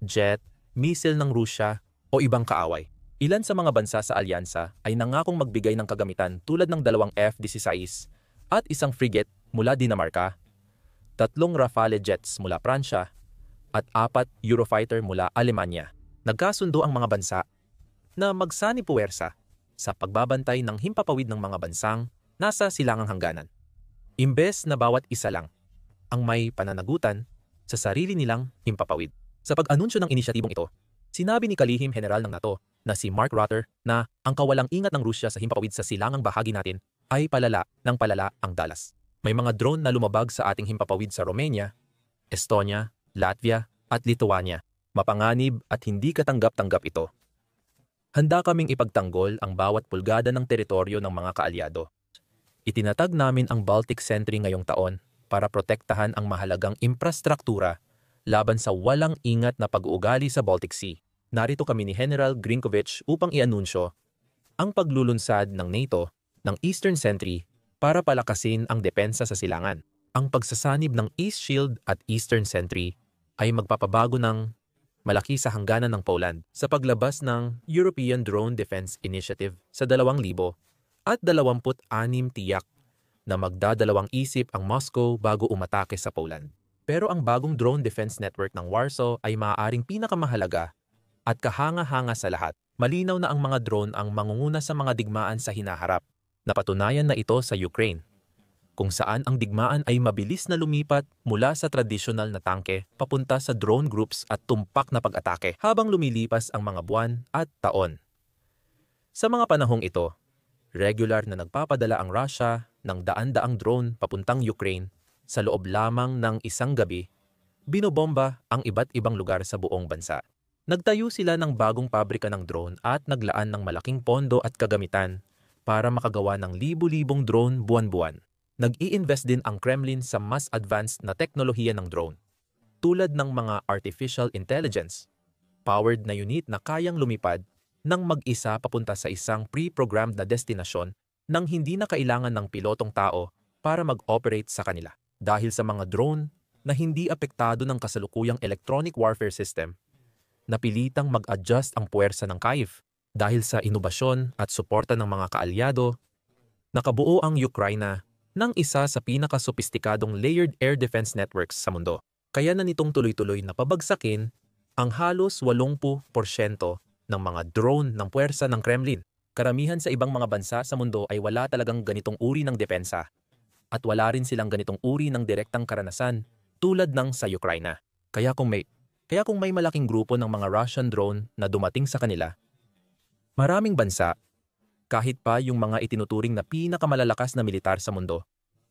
jet, missile ng Rusya o ibang kaaway. Ilan sa mga bansa sa alyansa ay nangakong magbigay ng kagamitan tulad ng 2 F-16 at isang frigate mula Dinamarca, 3 Rafale jets mula Pransya, at 4 Eurofighter mula Alemanya. Nagkasundo ang mga bansa na magsani-puwersa sa pagbabantay ng himpapawid ng mga bansang nasa silangang hangganan. Imbes na bawat isa lang ang may pananagutan sa sarili nilang himpapawid. Sa pag-anunsyo ng inisyatibong ito, sinabi ni Kalihim General ng NATO na si Mark Rutte na ang kawalang ingat ng Rusya sa himpapawid sa silangang bahagi natin ay palala ng palala ang dalas. May mga drone na lumabag sa ating himpapawid sa Romania, Estonia, Latvia at Lithuania. Mapanganib at hindi katanggap-tanggap ito. Handa kaming ipagtanggol ang bawat pulgada ng teritoryo ng mga kaalyado. Itinatag namin ang Baltic Sentry ngayong taon para protektahan ang mahalagang infrastruktura laban sa walang ingat na pag-uugali sa Baltic Sea. Narito kami ni General Grinkovich upang i-anunsyo ang paglulunsad ng NATO ng Eastern Sentry para palakasin ang depensa sa silangan. Ang pagsasanib ng East Shield at Eastern Sentry ay magpapabago ng malaki sa hangganan ng Poland sa paglabas ng European Drone Defense Initiative sa 2,000 at 26 tiyak na magdadalawang isip ang Moscow bago umatake sa Poland. Pero ang bagong drone defense network ng Warsaw ay maaaring pinakamahalaga at kahanga-hanga sa lahat. Malinaw na ang mga drone ang mangunguna sa mga digmaan sa hinaharap. Napatunayan na ito sa Ukraine, kung saan ang digmaan ay mabilis na lumipat mula sa tradisyonal na tangke papunta sa drone groups at tumpak na pag-atake habang lumilipas ang mga buwan at taon. Sa mga panahong ito, regular na nagpapadala ang Russia ng daan-daang drone papuntang Ukraine sa loob lamang ng isang gabi, binobomba ang iba't ibang lugar sa buong bansa. Nagtayo sila ng bagong pabrika ng drone at naglaan ng malaking pondo at kagamitan para makagawa ng libu-libong drone buwan-buwan. Nag-i-invest din ang Kremlin sa mas advanced na teknolohiya ng drone, tulad ng mga artificial intelligence, powered na unit na kayang lumipad ng mag-isa papunta sa isang pre-programmed na destinasyon nang hindi na kailangan ng pilotong tao para mag-operate sa kanila. Dahil sa mga drone na hindi apektado ng kasalukuyang electronic warfare system, napilitang mag-adjust ang puwersa ng Kyiv. Dahil sa inobasyon at suporta ng mga kaalyado, nakabuo ang Ukraine ng isa sa pinakasopistikadong layered air defense networks sa mundo. Kaya na nitong tuloy-tuloy na pabagsakin ang halos 80% ng mga drone ng puwersa ng Kremlin. Karamihan sa ibang mga bansa sa mundo ay wala talagang ganitong uri ng depensa at wala rin silang ganitong uri ng direktang karanasan tulad ng sa Ukraine. Kaya kung may malaking grupo ng mga Russian drone na dumating sa kanila, maraming bansa, kahit pa yung mga itinuturing na pinakamalalakas na militar sa mundo,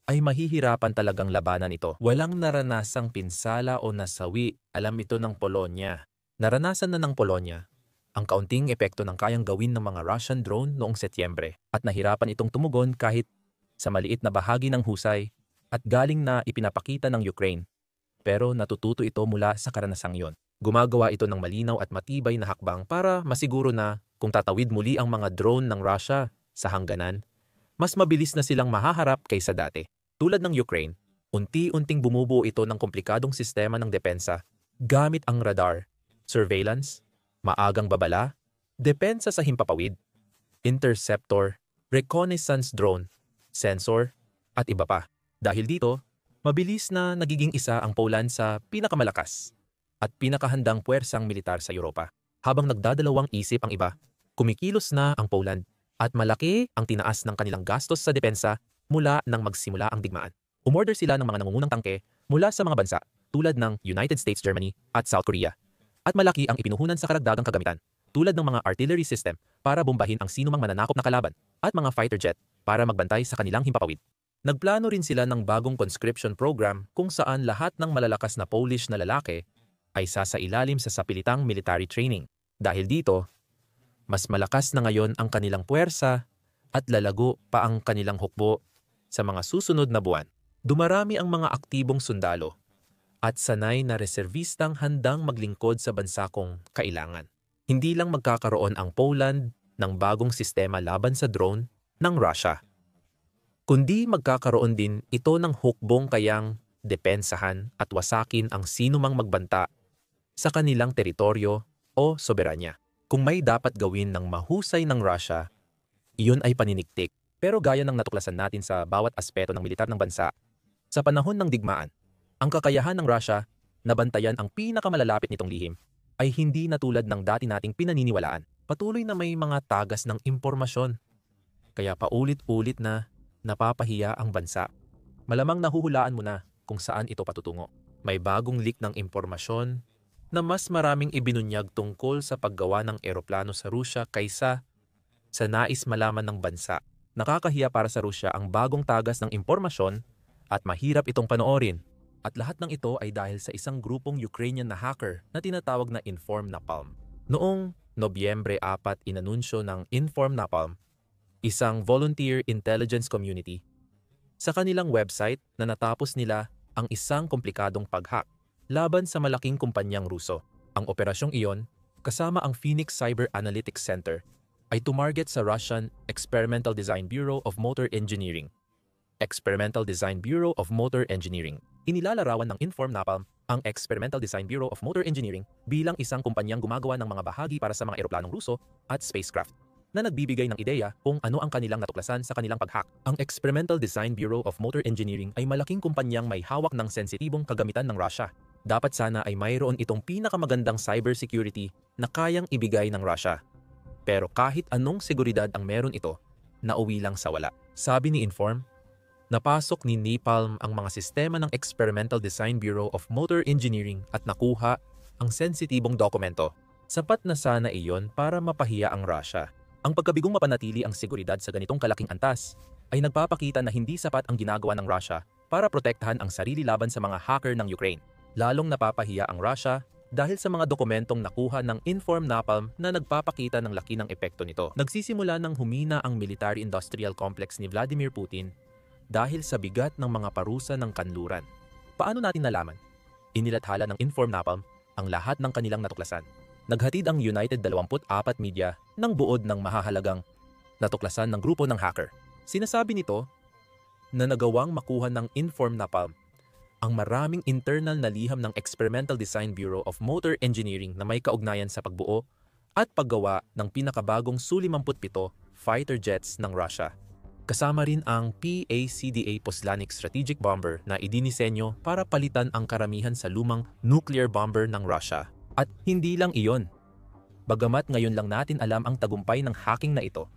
ay mahihirapan talagang labanan ito. Walang naranasang pinsala o nasawi, alam ito ng Polonya. Naranasan na ng Polonya ang kaunting epekto ng kayang gawin ng mga Russian drone noong Setyembre at nahirapan itong tumugon kahit sa maliit na bahagi ng husay at galing na ipinapakita ng Ukraine. Pero natututo ito mula sa karanasang yon. Gumagawa ito ng malinaw at matibay na hakbang para masiguro na kung tatawid muli ang mga drone ng Russia sa hangganan, mas mabilis na silang mahaharap kaysa dati. Tulad ng Ukraine, unti-unting bumubuo ito ng komplikadong sistema ng depensa gamit ang radar, surveillance, maagang babala, depensa sa himpapawid, interceptor, reconnaissance drone, sensor, at iba pa. Dahil dito, mabilis na nagiging isa ang Poland sa pinakamalakas at pinakahandang puwersang militar sa Europa. Habang nagdadalawang isip ang iba, kumikilos na ang Poland at malaki ang tinaas ng kanilang gastos sa depensa mula nang magsimula ang digmaan. Umorder sila ng mga nangungunang tangke mula sa mga bansa tulad ng United States, Germany at South Korea. At malaki ang ipinuhunan sa karagdagang kagamitan tulad ng mga artillery system para bombahin ang sinumang mananakop na kalaban at mga fighter jet para magbantay sa kanilang himpapawid. Nagplano rin sila ng bagong conscription program kung saan lahat ng malalakas na Polish na lalaki ay sasailalim sa sapilitang military training. Dahil dito, mas malakas na ngayon ang kanilang puwersa at lalago pa ang kanilang hukbo sa mga susunod na buwan. Dumarami ang mga aktibong sundalo at sanay na reservistang handang maglingkod sa bansa kung kailangan. Hindi lang magkakaroon ang Poland ng bagong sistema laban sa drone ng Russia, kundi magkakaroon din ito ng hukbong kayang depensahan at wasakin ang sinumang magbanta sa kanilang teritoryo o soberanya. Kung may dapat gawin ng mahusay ng Russia, iyon ay paniniktik. Pero gaya ng natuklasan natin sa bawat aspeto ng militar ng bansa, sa panahon ng digmaan, ang kakayahan ng Russia na bantayan ang pinakamalalapit nitong lihim ay hindi na tulad ng dati nating pinaniniwalaan. Patuloy na may mga tagas ng impormasyon. Kaya paulit-ulit na napapahiya ang bansa. Malamang nahuhulaan mo na kung saan ito patutungo. May bagong leak ng impormasyon na mas maraming ibinunyag tungkol sa paggawa ng eroplano sa Rusya kaysa sa nais malaman ng bansa. Nakakahiya para sa Rusya ang bagong tagas ng impormasyon at mahirap itong panoorin. At lahat ng ito ay dahil sa isang grupong Ukrainian na hacker na tinatawag na Inform Napalm. Noong Nobyembre 4, inanunsyo ng Inform Napalm, isang volunteer intelligence community, sa kanilang website na natapos nila ang isang komplikadong pag-hack laban sa malaking kumpanyang Ruso. Ang operasyong iyon, kasama ang Phoenix Cyber Analytics Center, ay tumarget sa Russian Experimental Design Bureau of Motor Engineering. Experimental Design Bureau of Motor Engineering. Inilalarawan ng Inform Napalm ang Experimental Design Bureau of Motor Engineering bilang isang kumpanyang gumagawa ng mga bahagi para sa mga eroplanong Ruso at spacecraft na nagbibigay ng ideya kung ano ang kanilang natuklasan sa kanilang pag-hack. Ang Experimental Design Bureau of Motor Engineering ay malaking kumpanyang may hawak ng sensitibong kagamitan ng Russia. Dapat sana ay mayroon itong pinakamagandang cybersecurity na kayang ibigay ng Russia. Pero kahit anong seguridad ang meron ito, nauwi lang sa wala. Sabi ni Inform, napasok ni Napalm ang mga sistema ng Experimental Design Bureau of Motor Engineering at nakuha ang sensitibong dokumento. Sapat na sana iyon para mapahiya ang Russia. Ang pagkabigong mapanatili ang seguridad sa ganitong kalaking antas ay nagpapakita na hindi sapat ang ginagawa ng Russia para protektahan ang sarili laban sa mga hacker ng Ukraine. Lalong napapahiya ang Russia dahil sa mga dokumentong nakuha ng Inform Napalm na nagpapakita ng laki ng epekto nito. Nagsisimula ng humina ang military-industrial complex ni Vladimir Putin dahil sa bigat ng mga parusa ng kanluran. Paano natin nalaman? Inilathala ng Inform Napalm ang lahat ng kanilang natuklasan. Naghatid ang United 24 Media ng buod ng mahahalagang natuklasan ng grupo ng hacker. Sinasabi nito na nagawang makuha ng Inform Napalm ang maraming internal na liham ng Experimental Design Bureau of Motor Engineering na may kaugnayan sa pagbuo at paggawa ng pinakabagong Su-57 fighter jets ng Russia. Kasama rin ang PACDA Poslanik strategic bomber na idinisenyo para palitan ang karamihan sa lumang nuclear bomber ng Russia. At hindi lang iyon. Bagamat ngayon lang natin alam ang tagumpay ng hacking na ito,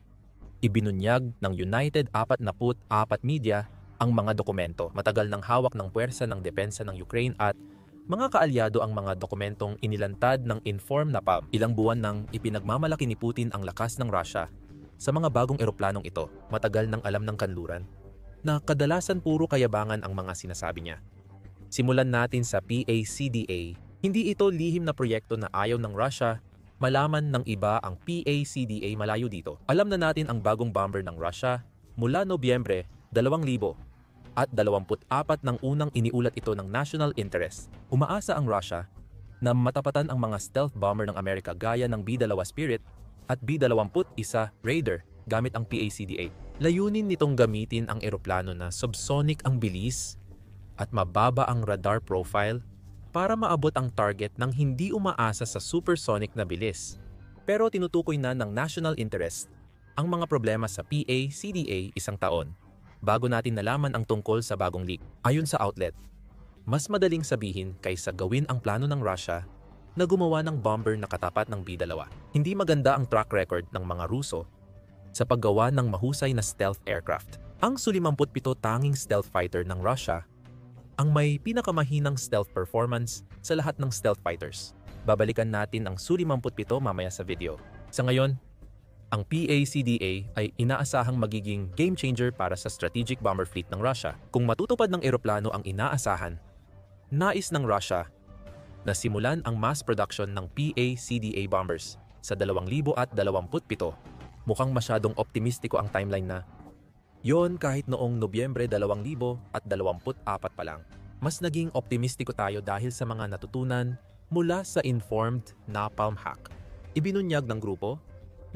ibinunyag ng United 44 Media ang mga dokumento. Matagal nang hawak ng puwersa ng depensa ng Ukraine at mga kaalyado ang mga dokumentong inilantad ng Inform Napalm. Ilang buwan nang ipinagmamalaki ni Putin ang lakas ng Russia sa mga bagong eroplanong ito. Matagal nang alam ng kanluran na kadalasan puro kayabangan ang mga sinasabi niya. Simulan natin sa PACDA. Hindi ito lihim na proyekto na ayaw ng Russia. Malaman ng iba ang PACDA malayo dito. Alam na natin ang bagong bomber ng Russia mula Nobyembre 2024 ng unang iniulat ito ng national interest. Umaasa ang Russia na matapatan ang mga stealth bomber ng Amerika gaya ng B-2 Spirit at B-21 Raider gamit ang PACDA. Layunin nitong gamitin ang eroplano na subsonic ang bilis at mababa ang radar profile para maabot ang target ng hindi umaasa sa supersonic na bilis. Pero tinutukoy na ng national interest ang mga problema sa PACDA isang taon bago natin nalaman ang tungkol sa bagong leak. Ayon sa outlet, mas madaling sabihin kaysa gawin ang plano ng Russia na gumawa ng bomber na katapat ng B-2. Hindi maganda ang track record ng mga Ruso sa paggawa ng mahusay na stealth aircraft. Ang Su-57 tanging stealth fighter ng Russia ang may pinakamahinang stealth performance sa lahat ng stealth fighters. Babalikan natin ang Su-57 mamaya sa video. Sa ngayon, ang PACDA ay inaasahang magiging game changer para sa strategic bomber fleet ng Russia. Kung matutupad ng eroplano ang inaasahan, nais ng Russia na simulan ang mass production ng PACDA bombers sa 2027. Mukhang masyadong optimistiko ang timeline na yon kahit noong Nobyembre 2024 pa lang. Mas naging optimistiko tayo dahil sa mga natutunan mula sa informed napalm hack. Ibinunyag ng grupo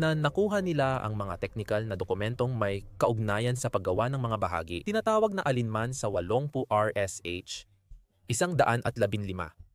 na nakuha nila ang mga technical na dokumentong may kaugnayan sa paggawa ng mga bahagi, tinatawag na alinman sa 80 RSH, 115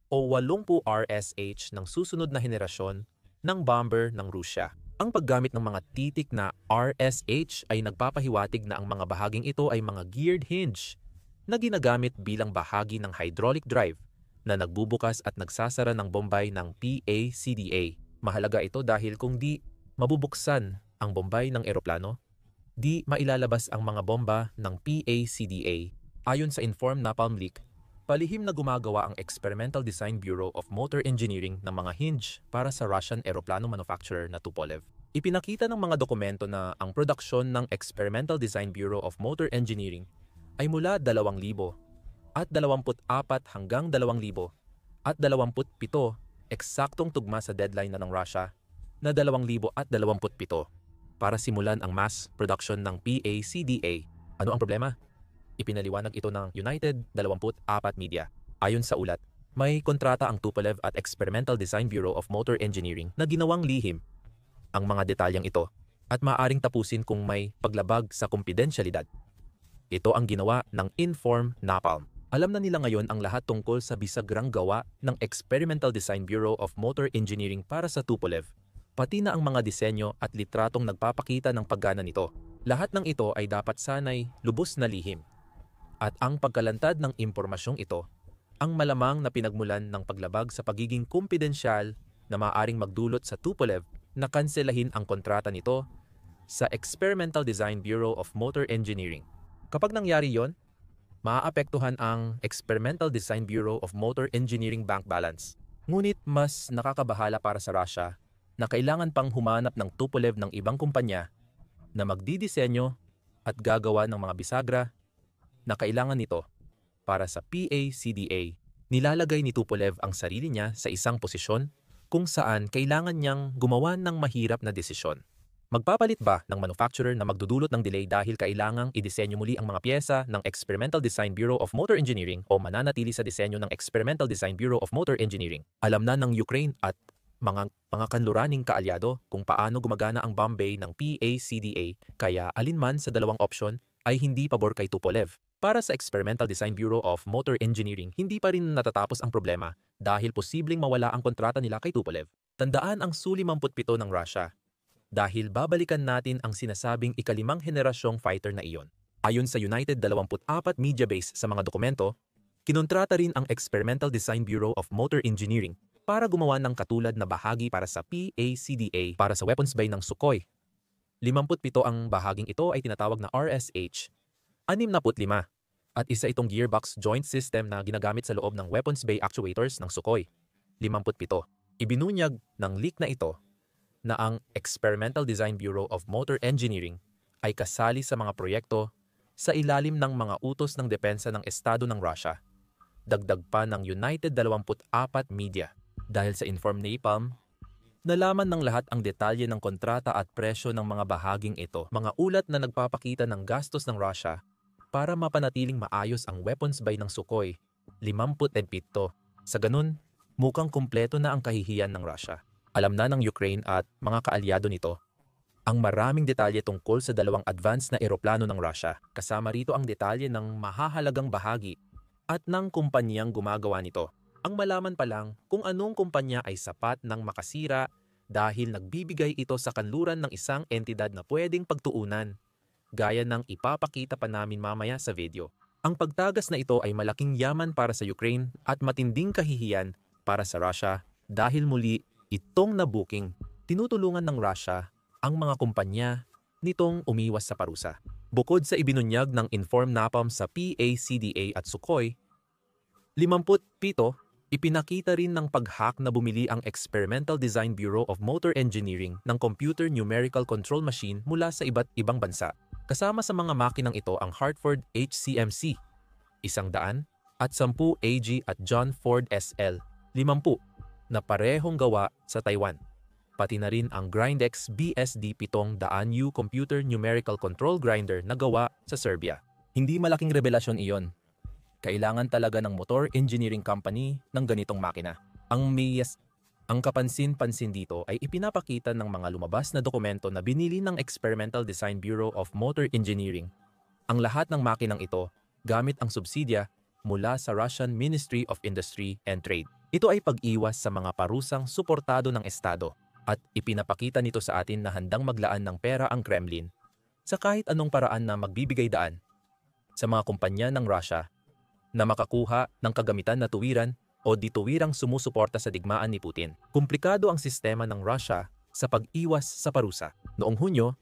o 80 RSH ng susunod na henerasyon ng bomber ng Rusya. Ang paggamit ng mga titik na RSH ay nagpapahiwatig na ang mga bahaging ito ay mga geared hinge na ginagamit bilang bahagi ng hydraulic drive na nagbubukas at nagsasara ng bombay ng PACDA. Mahalaga ito dahil kung di mabubuksan ang bombay ng eroplano, di mailalabas ang mga bomba ng PACDA. Ayon sa Informed Napalm Leak, palihim na gumagawa ang Experimental Design Bureau of Motor Engineering ng mga hinge para sa Russian aeroplano manufacturer na Tupolev. Ipinakita ng mga dokumento na ang produksyon ng Experimental Design Bureau of Motor Engineering ay mula 2,000 at 24 hanggang 2,000 at 27 eksaktong tugma sa deadline na ng Russia na 2027 para simulan ang mass production ng PACDA. Ano ang problema? Ipinaliwanag ito ng United 24 Media. Ayon sa ulat, may kontrata ang Tupolev at Experimental Design Bureau of Motor Engineering na ginawang lihim ang mga detalyeng ito at maaaring tapusin kung may paglabag sa kumpidensyalidad. Ito ang ginawa ng Inform Napalm. Alam na nila ngayon ang lahat tungkol sa bisagrang gawa ng Experimental Design Bureau of Motor Engineering para sa Tupolev, pati na ang mga disenyo at litratong nagpapakita ng paggana nito. Lahat ng ito ay dapat sanay lubos na lihim. At ang pagkalantad ng impormasyong ito, ang malamang na pinagmulan ng paglabag sa pagiging kumpidensyal na maaaring magdulot sa Tupolev na kanselahin ang kontrata nito sa Experimental Design Bureau of Motor Engineering. Kapag nangyari yon, maaapektuhan ang Experimental Design Bureau of Motor Engineering bank balance. Ngunit mas nakakabahala para sa Russia na kailangan pang humanap ng Tupolev ng ibang kumpanya na magdidisenyo at gagawa ng mga bisagra na kailangan nito para sa PACDA. Nilalagay ni Tupolev ang sarili niya sa isang posisyon kung saan kailangan niyang gumawa ng mahirap na desisyon. Magpapalit ba ng manufacturer na magdudulot ng delay dahil kailangang idisenyo muli ang mga pyesa ng Experimental Design Bureau of Motor Engineering o mananatili sa disenyo ng Experimental Design Bureau of Motor Engineering? Alam na ng Ukraine at mga kanluraning kaalyado kung paano gumagana ang bomb bay ng PACDA, kaya alinman sa dalawang opsyon ay hindi pabor kay Tupolev. Para sa Experimental Design Bureau of Motor Engineering, hindi pa rin natatapos ang problema dahil posibleng mawala ang kontrata nila kay Tupolev. Tandaan ang Su-57 ng Russia dahil babalikan natin ang sinasabing ikalimang henerasyong fighter na iyon. Ayon sa United 24 Media Base sa mga dokumento, kinontrata rin ang Experimental Design Bureau of Motor Engineering para gumawa ng katulad na bahagi para sa PACDA para sa weapons bay ng Sukhoi. 57 ang bahaging ito ay tinatawag na RSH, 65 at isa itong gearbox joint system na ginagamit sa loob ng weapons bay actuators ng Sukhoi, 57. Ibinunyag ng leak na ito na ang Experimental Design Bureau of Motor Engineering ay kasali sa mga proyekto sa ilalim ng mga utos ng depensa ng Estado ng Russia. Dagdag pa ng United 24 Media. Dahil sa Inform Napalm, nalaman ng lahat ang detalye ng kontrata at presyo ng mga bahaging ito. Mga ulat na nagpapakita ng gastos ng Russia para mapanatiling maayos ang weapons bay ng Sukhoi, 57. Sa ganun, mukhang kumpleto na ang kahihiyan ng Russia. Alam na ng Ukraine at mga kaalyado nito ang maraming detalye tungkol sa dalawang advanced na eroplano ng Russia. Kasama rito ang detalye ng mahahalagang bahagi at ng kumpanyang gumagawa nito. Ang malaman pa lang kung anong kumpanya ay sapat ng makasira dahil nagbibigay ito sa kanluran ng isang entidad na pwedeng pagtuunan, gaya ng ipapakita pa namin mamaya sa video. Ang pagtagas na ito ay malaking yaman para sa Ukraine at matinding kahihiyan para sa Russia dahil muli itong nabuking. Tinutulungan ng Russia ang mga kumpanya nitong umiwas sa parusa. Bukod sa ibinunyag ng Inform Napalm sa PACDA at Sukhoi, 57, ipinakita rin ng pag-hack na bumili ang Experimental Design Bureau of Motor Engineering ng Computer Numerical Control Machine mula sa iba't ibang bansa. Kasama sa mga makinang ito ang Hartford HCMC, 100, at 10 AG at John Ford SL, 50, na parehong gawa sa Taiwan. Pati na rin ang Grindex BSD 700U Computer Numerical Control Grinder na gawa sa Serbia. Hindi malaking revelasyon iyon. Kailangan talaga ng motor engineering company ng ganitong makina. Ang kapansin-pansin dito ay ipinapakita ng mga lumabas na dokumento na binili ng Experimental Design Bureau of Motor Engineering. Ang lahat ng makinang ito gamit ang subsidya mula sa Russian Ministry of Industry and Trade. Ito ay pag-iwas sa mga parusang suportado ng Estado. At ipinapakita nito sa atin na handang maglaan ng pera ang Kremlin sa kahit anong paraan na magbibigay daan sa mga kumpanya ng Russia na makakuha ng kagamitan na tuwiran o dituwirang sumusuporta sa digmaan ni Putin. Komplikado ang sistema ng Russia sa pag-iwas sa parusa. Noong Hunyo,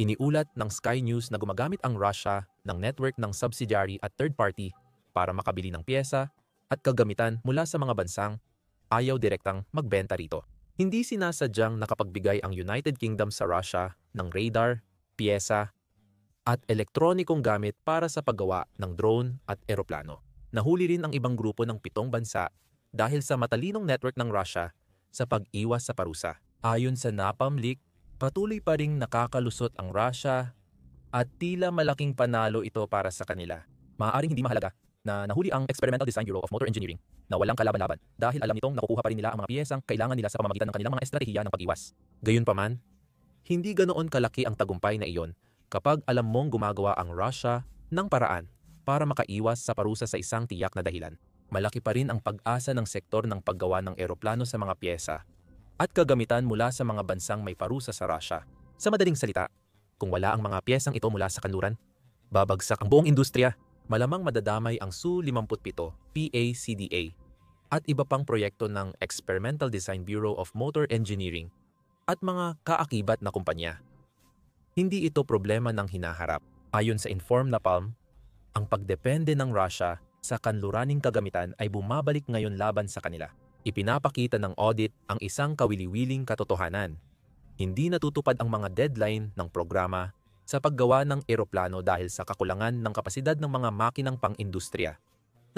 iniulat ng Sky News na gumagamit ang Russia ng network ng subsidiary at third party para makabili ng piyesa at kagamitan mula sa mga bansang ayaw direktang magbenta rito. Hindi sinasadyang nakapagbigay ang United Kingdom sa Russia ng radar, piyesa, at elektronikong gamit para sa paggawa ng drone at eroplano. Nahuli rin ang ibang grupo ng 7 bansa dahil sa matalinong network ng Russia sa pag-iwas sa parusa. Ayon sa Napalm leak, patuloy pa ring nakakalusot ang Russia at tila malaking panalo ito para sa kanila. Maaaring hindi mahalaga na nahuli ang Experimental Design Bureau of Motor Engineering na walang kalaban-laban dahil alam nitong nakukuha pa rin nila ang mga piyesang kailangan nila sa pamamagitan ng kanilang mga estratehiya ng pag-iwas. Gayunpaman, hindi ganoon kalaki ang tagumpay na iyon kapag alam mong gumagawa ang Russia ng paraan para makaiwas sa parusa sa isang tiyak na dahilan. Malaki pa rin ang pag-asa ng sektor ng paggawa ng eroplano sa mga piyesa at kagamitan mula sa mga bansang may parusa sa Russia. Sa madaling salita, kung wala ang mga piyesang ito mula sa kanluran, babagsak ang buong industriya. Malamang madadamay ang Su-57 PACDA at iba pang proyekto ng Experimental Design Bureau of Motor Engineering at mga kaakibat na kumpanya. Hindi ito problema ng hinaharap. Ayon sa Inform Napalm, ang pagdepende ng Russia sa kanluraning kagamitan ay bumabalik ngayon laban sa kanila. Ipinapakita ng audit ang isang kawili-wiling katotohanan. Hindi natutupad ang mga deadline ng programa sa paggawa ng eroplano dahil sa kakulangan ng kapasidad ng mga makinang pang-industriya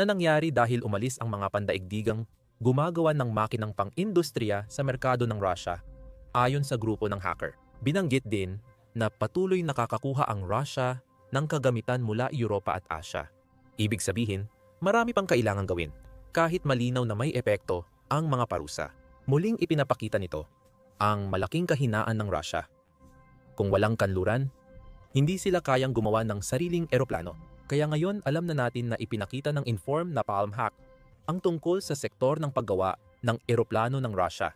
na nangyari dahil umalis ang mga pandaigdigang gumagawa ng makinang pang-industriya sa merkado ng Russia ayon sa grupo ng hacker. Binanggit din na patuloy nakakakuha ang Russia ng kagamitan mula Europa at Asia. Ibig sabihin, marami pang kailangang gawin kahit malinaw na may epekto ang mga parusa. Muling ipinapakita nito ang malaking kahinaan ng Russia. Kung walang kanluran, hindi sila kayang gumawa ng sariling eroplano. Kaya ngayon alam na natin na ipinakita ng Inform Napalm hack ang tungkol sa sektor ng paggawa ng eroplano ng Russia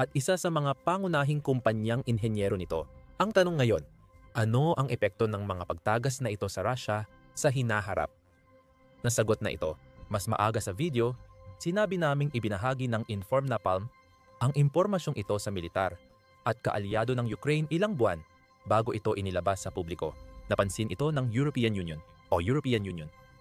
at isa sa mga pangunahing kumpanyang inhenyero nito. Ang tanong ngayon, ano ang epekto ng mga pagtagas na ito sa Russia sa hinaharap? Nasagot na ito. Mas maaga sa video, sinabi naming ibinahagi ng Inform Napalm ang impormasyong ito sa militar at kaalyado ng Ukraine ilang buwan bago ito inilabas sa publiko. Napansin ito ng European Union.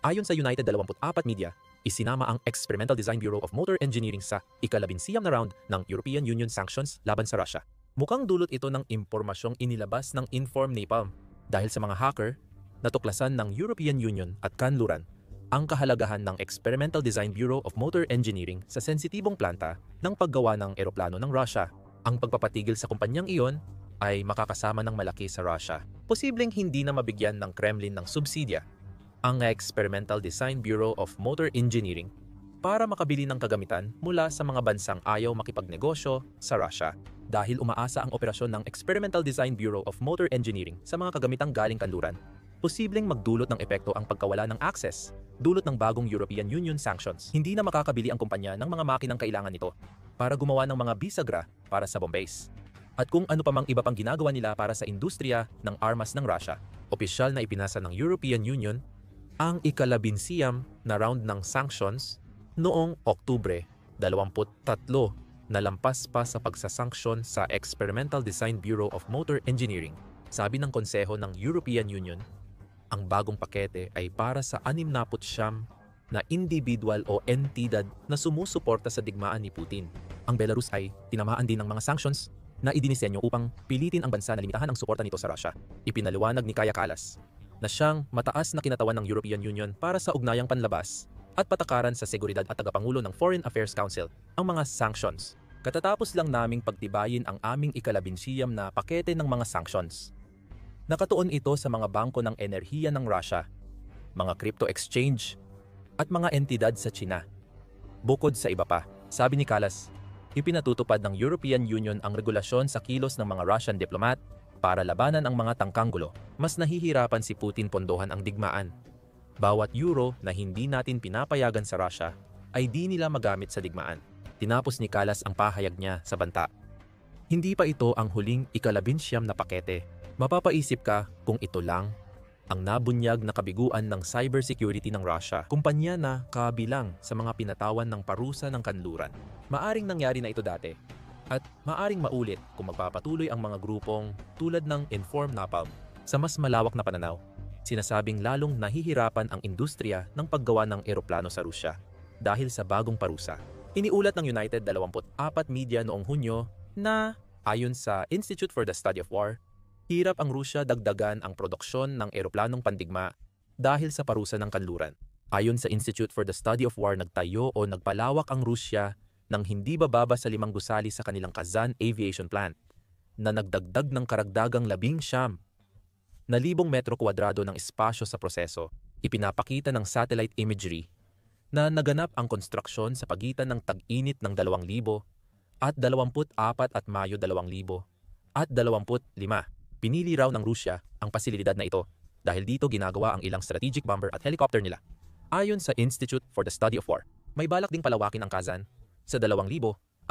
Ayon sa United 24 Media, isinama ang Experimental Design Bureau of Motor Engineering sa ika-11 na round ng European Union sanctions laban sa Russia. Mukhang dulot ito ng impormasyong inilabas ng Inform Napalm dahil sa mga hacker, natuklasan ng European Union at kanluran ang kahalagahan ng Experimental Design Bureau of Motor Engineering sa sensitibong planta ng paggawa ng eroplano ng Russia. Ang pagpapatigil sa kumpanyang iyon ay makakasama ng malaki sa Russia. Posibleng hindi na mabigyan ng Kremlin ng subsidya ang Experimental Design Bureau of Motor Engineering para makabili ng kagamitan mula sa mga bansang ayaw makipagnegosyo sa Russia. Dahil umaasa ang operasyon ng Experimental Design Bureau of Motor Engineering sa mga kagamitang galing kanluran, posibleng magdulot ng epekto ang pagkawala ng access dulot ng bagong European Union sanctions. Hindi na makakabili ang kumpanya ng mga makinang kailangan nito para gumawa ng mga bisagra para sa bomb base at kung ano pa mang iba pang ginagawa nila para sa industriya ng armas ng Russia. Opisyal na ipinasa ng European Union ang ika-11 na round ng sanctions noong Oktubre 23 na lampas pa sa pagsasanksyon sa Experimental Design Bureau of Motor Engineering. Sabi ng Konseho ng European Union, Ang bagong pakete ay para sa 69 na individual o entidad na sumusuporta sa digmaan ni Putin. Ang Belarus ay tinamaan din ng mga sanctions na idinisenyo upang pilitin ang bansa na limitahan ang suporta nito sa Russia. Ipinaliwanag ni Kaja Kallas na siyang mataas na kinatawan ng European Union para sa ugnayang panlabas at patakaran sa seguridad at tagapangulo ng Foreign Affairs Council ang mga sanctions. Katatapos lang naming pagtibayin ang aming ikalabinsiyam na pakete ng mga sanctions. Nakatuon ito sa mga bangko ng enerhiya ng Russia, mga crypto exchange, at mga entidad sa China. Bukod sa iba pa, sabi ni Kallas, ipinatutupad ng European Union ang regulasyon sa kilos ng mga Russian diplomat para labanan ang mga tangkanggulo. Mas nahihirapan si Putin pondohan ang digmaan. Bawat euro na hindi natin pinapayagan sa Russia ay di nila magamit sa digmaan. Tinapos ni Kallas ang pahayag niya sa banta. Hindi pa ito ang huling ikalabinsiyam na pakete. Mapapaisip ka kung ito lang ang nabunyag na kabiguan ng cybersecurity ng Russia, kumpanya na kabilang sa mga pinatawan ng parusa ng kanluran. Maaring nangyari na ito dati at maaring maulit kung magpapatuloy ang mga grupong tulad ng Inform Napalm. Sa mas malawak na pananaw, sinasabing lalong nahihirapan ang industriya ng paggawa ng eroplano sa Rusya dahil sa bagong parusa. Iniulat ng United 24 Media noong Hunyo na ayon sa Institute for the Study of War, hirap ang Rusya dagdagan ang produksyon ng eroplanong pandigma dahil sa parusa ng kanluran. Ayon sa Institute for the Study of War, nagtayo o nagpalawak ang Rusya ng hindi bababa sa 5 gusali sa kanilang Kazan Aviation Plant na nagdagdag ng karagdagang 19,000 metro kwadrado ng espasyo sa proseso. Ipinapakita ng satellite imagery na naganap ang konstruksyon sa pagitan ng tag-init ng 2000 at 24 at Mayo 2000 at 25. Pinili raw ng Rusya ang pasilidad na ito dahil dito ginagawa ang ilang strategic bomber at helicopter nila. Ayon sa Institute for the Study of War, may balak ding palawakin ang Kazan sa 2026.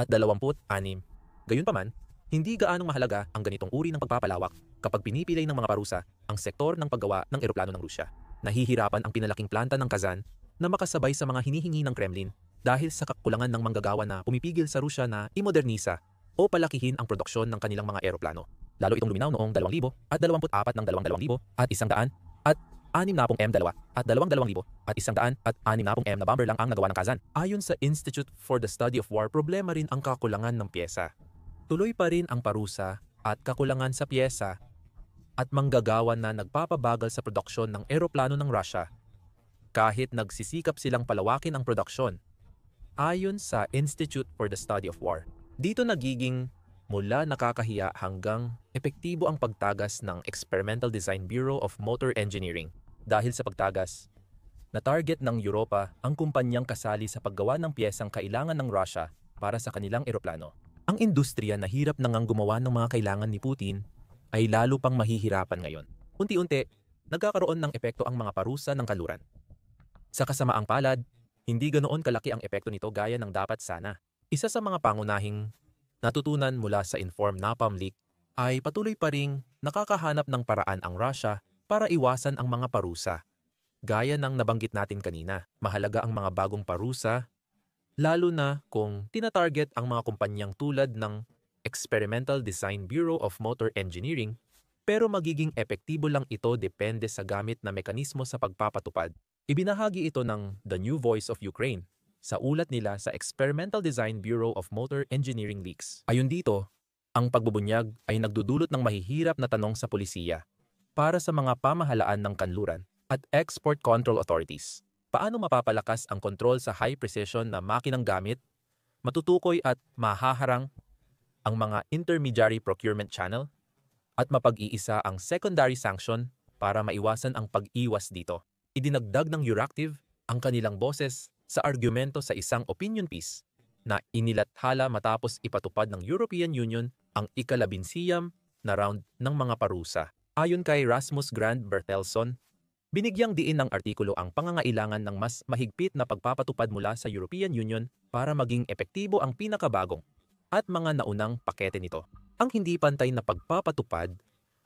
Gayunpaman, hindi gaanong mahalaga ang ganitong uri ng pagpapalawak kapag pinipilay ng mga parusa ang sektor ng paggawa ng eroplano ng Rusya. Nahihirapan ang pinalaking planta ng Kazan na makasabay sa mga hinihingi ng Kremlin dahil sa kakulangan ng manggagawa na pumipigil sa Rusya na imodernisa o palakihin ang produksyon ng kanilang mga eroplano. Lalo itong luminaw noong 2000 at 24 ng 2000 at 100 at 60 M2 at 2000 at 100 at 60 M na bomber lang ang nagawa ng Kazan. Ayon sa Institute for the Study of War, problema rin ang kakulangan ng pyesa. Tuloy pa rin ang parusa at kakulangan sa pyesa at manggagawa na nagpapabagal sa produksyon ng eroplano ng Russia kahit nagsisikap silang palawakin ang produksyon. Ayon sa Institute for the Study of War, dito nagiging mula nakakahiya hanggang epektibo ang pagtagas ng Experimental Design Bureau of Motor Engineering. Dahil sa pagtagas, na-target ng Europa ang kumpanyang kasali sa paggawa ng piyesang kailangan ng Russia para sa kanilang eroplano. Ang industriya na hirap na ngang gumawa ng mga kailangan ni Putin ay lalo pang mahihirapan ngayon. Unti-unti, nagkakaroon ng epekto ang mga parusa ng kanluran. Sa kasamaang palad, hindi ganoon kalaki ang epekto nito gaya ng dapat sana. Isa sa mga pangunahing natutunan mula sa Inform Napalm leak ay patuloy pa ring nakakahanap ng paraan ang Russia para iwasan ang mga parusa. Gaya ng nabanggit natin kanina, mahalaga ang mga bagong parusa, lalo na kung tinatarget ang mga kumpanyang tulad ng Experimental Design Bureau of Motor Engineering, pero magiging epektibo lang ito depende sa gamit na mekanismo sa pagpapatupad. Ibinahagi ito ng The New Voice of Ukraine sa ulat nila sa Experimental Design Bureau of Motor Engineering Leaks. Ayon dito, ang pagbubunyag ay nagdudulot ng mahihirap na tanong sa pulisiya para sa mga pamahalaan ng kanluran at export control authorities. Paano mapapalakas ang kontrol sa high-precision na makinang gamit, matutukoy at mahaharang ang mga intermediary procurement channel, at mapag-iisa ang secondary sanction para maiwasan ang pag-iwas dito? Idinagdag ng Euractiv ang kanilang boses sa argumento sa isang opinion piece na inilathala matapos ipatupad ng European Union ang ikalabinsiyam na round ng mga parusa. Ayon kay Rasmus Grand Bertelson, binigyang diin ng artikulo ang pangangailangan ng mas mahigpit na pagpapatupad mula sa European Union para maging epektibo ang pinakabagong at mga naunang pakete nito. Ang hindi pantay na pagpapatupad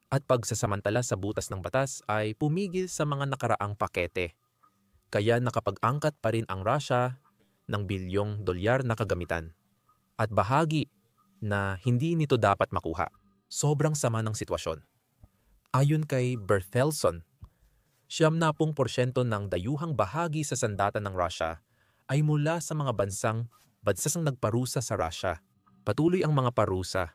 at pagsasamantala sa butas ng batas ay pumigil sa mga nakaraang pakete. Kaya nakapag-angkat pa rin ang Russia ng bilyong dolyar na kagamitan at bahagi na hindi nito dapat makuha. Sobrang sama ng sitwasyon. Ayon kay Bertelson, 70% ng dayuhang bahagi sa sandata ng Russia ay mula sa mga bansang nagparusa sa Russia. Patuloy ang mga parusa.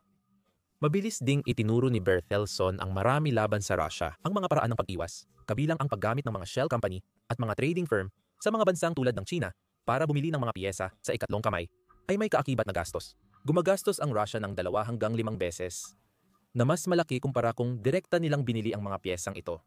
Mabilis ding itinuro ni Bertelson ang marami laban sa Russia. Ang mga paraan ng pag-iwas, kabilang ang paggamit ng mga shell company at mga trading firm sa mga bansang tulad ng China para bumili ng mga piyesa sa ikatlong kamay, ay may kaakibat na gastos. Gumagastos ang Russia ng 2 hanggang 5 beses na mas malaki kumpara kung direkta nilang binili ang mga piyesang ito.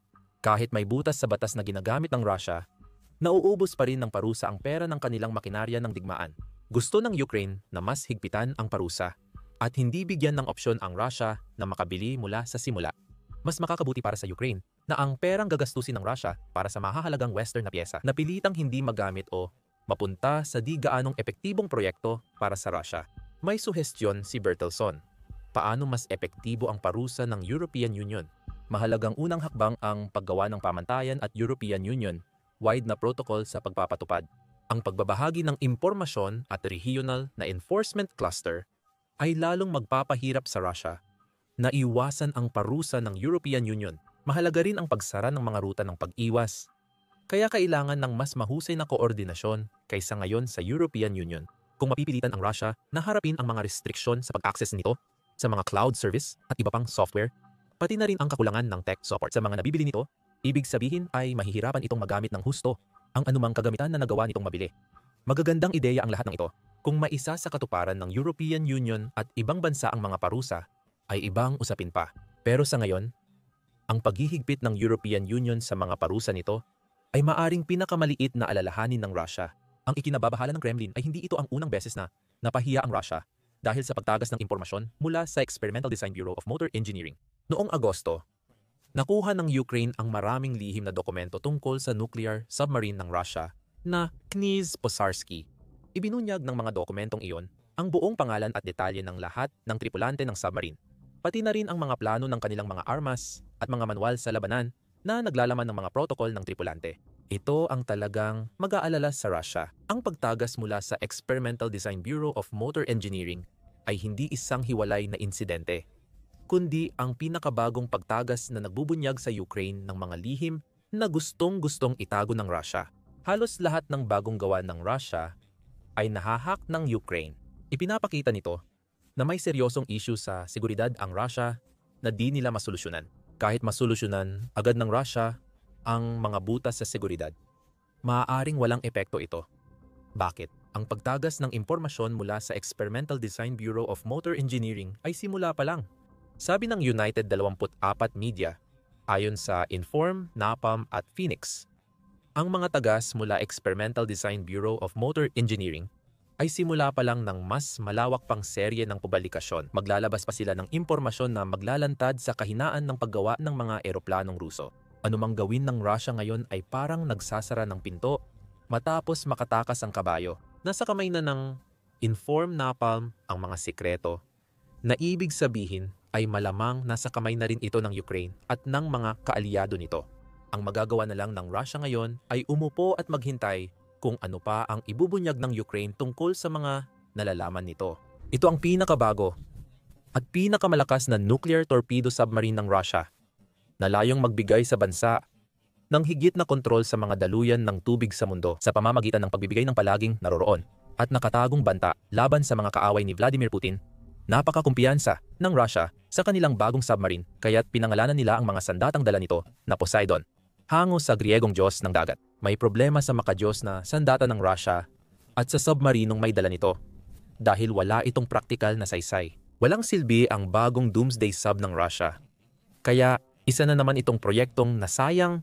Kahit may butas sa batas na ginagamit ng Russia, nauubos pa rin ng parusa ang pera ng kanilang makinarya ng digmaan. Gusto ng Ukraine na mas higpitan ang parusa at hindi bigyan ng opsyon ang Russia na makabili mula sa simula. Mas makakabuti para sa Ukraine na ang perang gagastusin ng Russia para sa mahahalagang Western na piyesa na pilitang hindi magamit o mapunta sa di gaanong epektibong proyekto para sa Russia. May suhestyon si Bertelson. Paano mas epektibo ang parusa ng European Union? Mahalagang unang hakbang ang paggawa ng pamantayan at European Union-wide na protocol sa pagpapatupad. Ang pagbabahagi ng impormasyon at regional na enforcement cluster ay lalong magpapahirap sa Russia na iwasan ang parusa ng European Union. Mahalaga rin ang pagsara ng mga ruta ng pag-iwas. Kaya kailangan ng mas mahusay na koordinasyon kaysa ngayon sa European Union. Kung mapipilitan ang Russia na harapin ang mga restriksyon sa pag-access nito sa mga cloud service at iba pang software, pati na rin ang kakulangan ng tech support sa mga nabibili nito, ibig sabihin ay mahihirapan itong magamit ng husto ang anumang kagamitan na nagawa nitong mabili. Magagandang ideya ang lahat ng ito. Kung maisa sa katuparan ng European Union at ibang bansa ang mga parusa, ay ibang usapin pa. Pero sa ngayon, ang paghihigpit ng European Union sa mga parusa nito ay maaring pinakamaliit na alalahanin ng Russia. Ang ikinababahala ng Kremlin ay hindi ito ang unang beses na napahiya ang Russia dahil sa pagtagas ng impormasyon mula sa Experimental Design Bureau of Motor Engineering. Noong Agosto, nakuha ng Ukraine ang maraming lihim na dokumento tungkol sa nuclear submarine ng Russia na Knyz Posarsky. Ibinunyag ng mga dokumentong iyon ang buong pangalan at detalye ng lahat ng tripulante ng submarine, pati na rin ang mga plano ng kanilang mga armas at mga manual sa labanan na naglalaman ng mga protocol ng tripulante. Ito ang talagang mag-aalala sa Russia. Ang pagtagas mula sa Experimental Design Bureau of Motor Engineering ay hindi isang hiwalay na insidente, kundi ang pinakabagong pagtagas na nagbubunyag sa Ukraine ng mga lihim na gustong-gustong itago ng Russia. Halos lahat ng bagong gawa ng Russia ay nahahak ng Ukraine. Ipinapakita nito na may seryosong issue sa seguridad ang Russia na di nila masolusyonan. Kahit masolusyonan agad ng Russia ang mga butas sa seguridad, maaaring walang epekto ito. Bakit? Ang pagtagas ng impormasyon mula sa Experimental Design Bureau of Motor Engineering ay simula pa lang. Sabi ng United 24 Media, ayon sa Inform, Napalm at Phoenix, ang mga tagas mula Experimental Design Bureau of Motor Engineering ay simula pa lang ng mas malawak pang serye ng publikasyon. Maglalabas pa sila ng impormasyon na maglalantad sa kahinaan ng paggawa ng mga eroplanong Ruso. Anumang gawin ng Russia ngayon ay parang nagsasara ng pinto matapos makatakas ang kabayo. Nasa kamay na ng Inform, Napalm ang mga sikreto na ibig sabihin ay malamang nasa kamay na rin ito ng Ukraine at ng mga kaalyado nito. Ang magagawa na lang ng Russia ngayon ay umupo at maghintay kung ano pa ang ibubunyag ng Ukraine tungkol sa mga nalalaman nito. Ito ang pinakabago at pinakamalakas na nuclear torpedo submarine ng Russia na layong magbigay sa bansa ng higit na kontrol sa mga daluyan ng tubig sa mundo sa pamamagitan ng pagbibigay ng palaging naroroon at nakatagong banta laban sa mga kaaway ni Vladimir Putin. Napakakumpiyansa ng Russia sa kanilang bagong submarine kaya't pinangalanan nila ang mga sandatang dala nito na Poseidon, hango sa Griegong Diyos ng dagat. May problema sa makadiyos na sandata ng Russia at sa submarinong may dala nito dahil wala itong praktikal na saysay. Walang silbi ang bagong doomsday sub ng Russia. Kaya isa na naman itong proyektong nasayang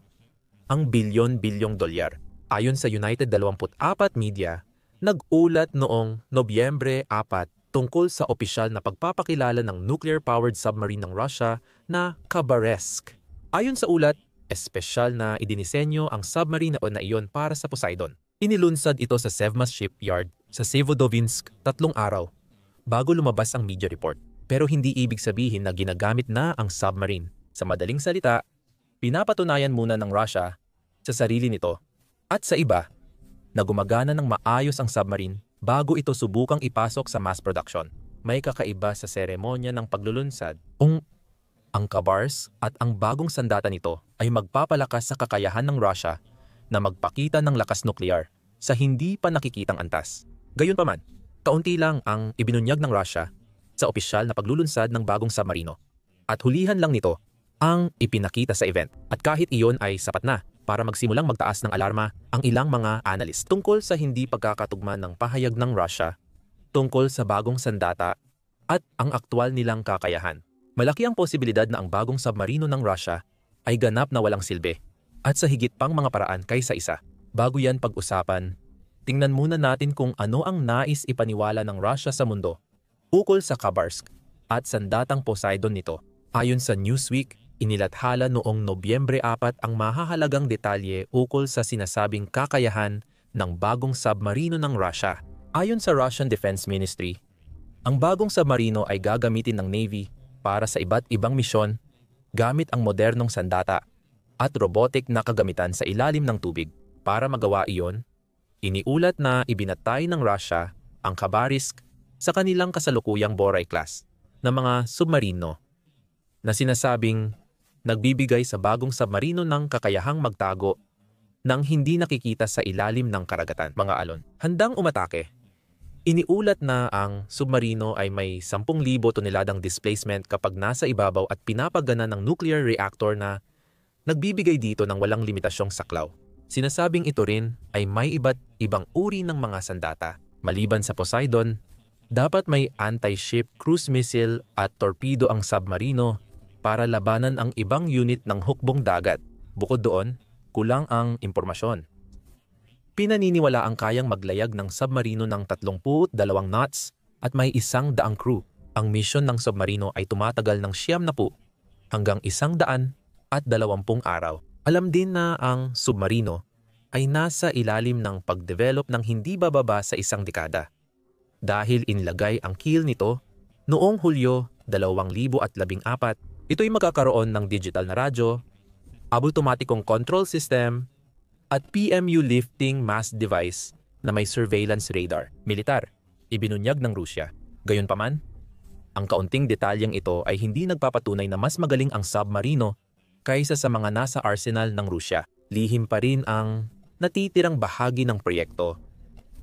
ang bilyon-bilyong dolyar. Ayon sa United 24 Media, nag-ulat noong Nobyembre 4 tungkol sa opisyal na pagpapakilala ng nuclear-powered submarine ng Russia na Khabarovsk. Ayon sa ulat, espesyal na idinisenyo ang submarine na iyon para sa Poseidon. Inilunsad ito sa Sevmas Shipyard sa Sevodovinsk 3 araw bago lumabas ang media report. Pero hindi ibig sabihin na ginagamit na ang submarine. Sa madaling salita, pinapatunayan muna ng Russia sa sarili nito at sa iba na gumagana ng maayos ang submarine bago ito subukang ipasok sa mass production. May kakaiba sa seremonya ng paglulunsad. Ang Khabarovsk at ang bagong sandata nito ay magpapalakas sa kakayahan ng Russia na magpakita ng lakas nuklear sa hindi pa nakikitang antas. Gayunpaman, kaunti lang ang ibinunyag ng Russia sa opisyal na paglulunsad ng bagong submarino. At hulihan lang nito ang ipinakita sa event. At kahit iyon ay sapat na para magsimulang magtaas ng alarma ang ilang mga analyst tungkol sa hindi pagkakatugma ng pahayag ng Russia tungkol sa bagong sandata at ang aktwal nilang kakayahan. Malaki ang posibilidad na ang bagong submarino ng Russia ay ganap na walang silbi at sa higit pang mga paraan kaysa isa. Bago yan pag-usapan, tingnan muna natin kung ano ang nais ipaniwala ng Russia sa mundo ukol sa Khabarovsk at sandatang Poseidon nito. Ayon sa Newsweek, inilathala noong Nobyembre 4 ang mahahalagang detalye ukol sa sinasabing kakayahan ng bagong submarino ng Russia. Ayon sa Russian Defense Ministry, ang bagong submarino ay gagamitin ng Navy para sa iba't ibang misyon gamit ang modernong sandata at robotic na kagamitan sa ilalim ng tubig. Para magawa iyon, iniulat na ibinatay ng Russia ang Khabarovsk sa kanilang kasalukuyang Boray class na mga submarino na sinasabing nagbibigay sa bagong submarino ng kakayahang magtago nang hindi nakikita sa ilalim ng karagatan. Mga alon, handang umatake. Iniulat na ang submarino ay may 10,000 toneladang displacement kapag nasa ibabaw at pinapagana ng nuclear reactor na nagbibigay dito ng walang limitasyong saklaw. Sinasabing ito rin ay may iba't ibang uri ng mga sandata. Maliban sa Poseidon, dapat may anti-ship cruise missile at torpedo ang submarino para labanan ang ibang unit ng hukbong dagat. Bukod doon, kulang ang impormasyon. Pinaniniwala ang kayang maglayag ng submarino ng 32 knots at may 100 crew. Ang misyon ng submarino ay tumatagal ng 90 hanggang 120 araw. Alam din na ang submarino ay nasa ilalim ng pagdevelop ng hindi bababa sa 1 dekada. Dahil inilagay ang keel nito noong Hulyo 2014, ito'y magkakaroon ng digital na radyo, automatikong control system, at PMU lifting mast device na may surveillance radar. Militar, ibinunyag ng Rusya. Gayunpaman, ang kaunting detalyeng ito ay hindi nagpapatunay na mas magaling ang submarino kaysa sa mga nasa arsenal ng Rusya. Lihim pa rin ang natitirang bahagi ng proyekto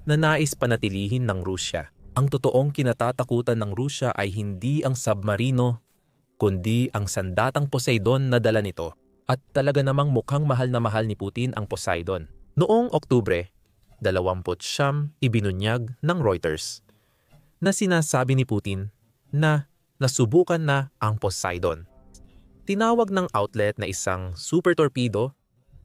na nais panatilihin ng Rusya. Ang totoong kinatatakutan ng Rusya ay hindi ang submarino, kundi ang sandatang Poseidon na dala nito. At talaga namang mukhang mahal na mahal ni Putin ang Poseidon. Noong Oktubre 29, ibinunyag ng Reuters na sinasabi ni Putin na nasubukan na ang Poseidon. Tinawag ng outlet na isang super torpedo,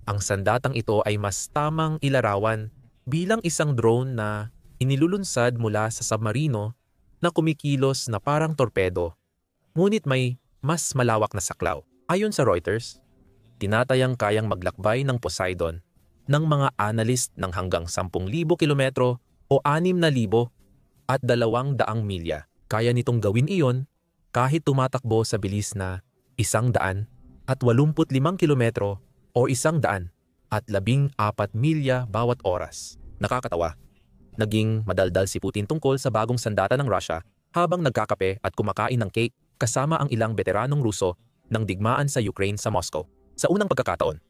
ang sandatang ito ay mas tamang ilarawan bilang isang drone na inilulunsad mula sa submarino na kumikilos na parang torpedo, ngunit may mas malawak na saklaw. Ayon sa Reuters, tinatayang kayang maglakbay ng Poseidon ng mga analyst ng hanggang 10,000 kilometro o 6,000 at 200 milya. Kaya nitong gawin iyon kahit tumatakbo sa bilis na 185 kilometro o 114 milya bawat oras. Nakakatawa. Naging madaldal si Putin tungkol sa bagong sandata ng Russia habang nagkakape at kumakain ng cake kasama ang ilang veteranong Ruso ng digmaan sa Ukraine sa Moscow. Sa unang pagkakataon,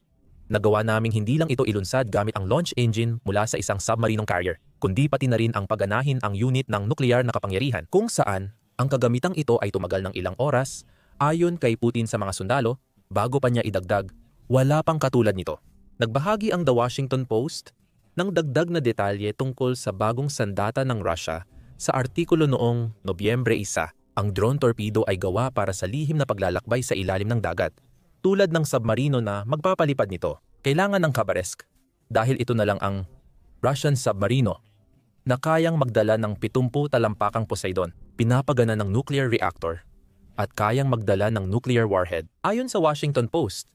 nagawa naming hindi lang ito ilunsad gamit ang launch engine mula sa isang submarinong carrier, kundi pati na rin ang paganahin ang unit ng nuklear na kapangyarihan kung saan ang kagamitang ito ay tumagal ng ilang oras. Ayon kay Putin sa mga sundalo, bago pa niya idagdag, wala pang katulad nito. Nagbahagi ang The Washington Post ng dagdag na detalye tungkol sa bagong sandata ng Russia sa artikulo noong Nobyembre 1. Ang drone torpedo ay gawa para sa lihim na paglalakbay sa ilalim ng dagat, tulad ng submarino na magpapalipad nito. Kailangan ng Khabarovsk dahil ito na lang ang Russian submarino na kayang magdala ng 70 talampakang Poseidon, pinapagana ng nuclear reactor, at kayang magdala ng nuclear warhead. Ayon sa Washington Post,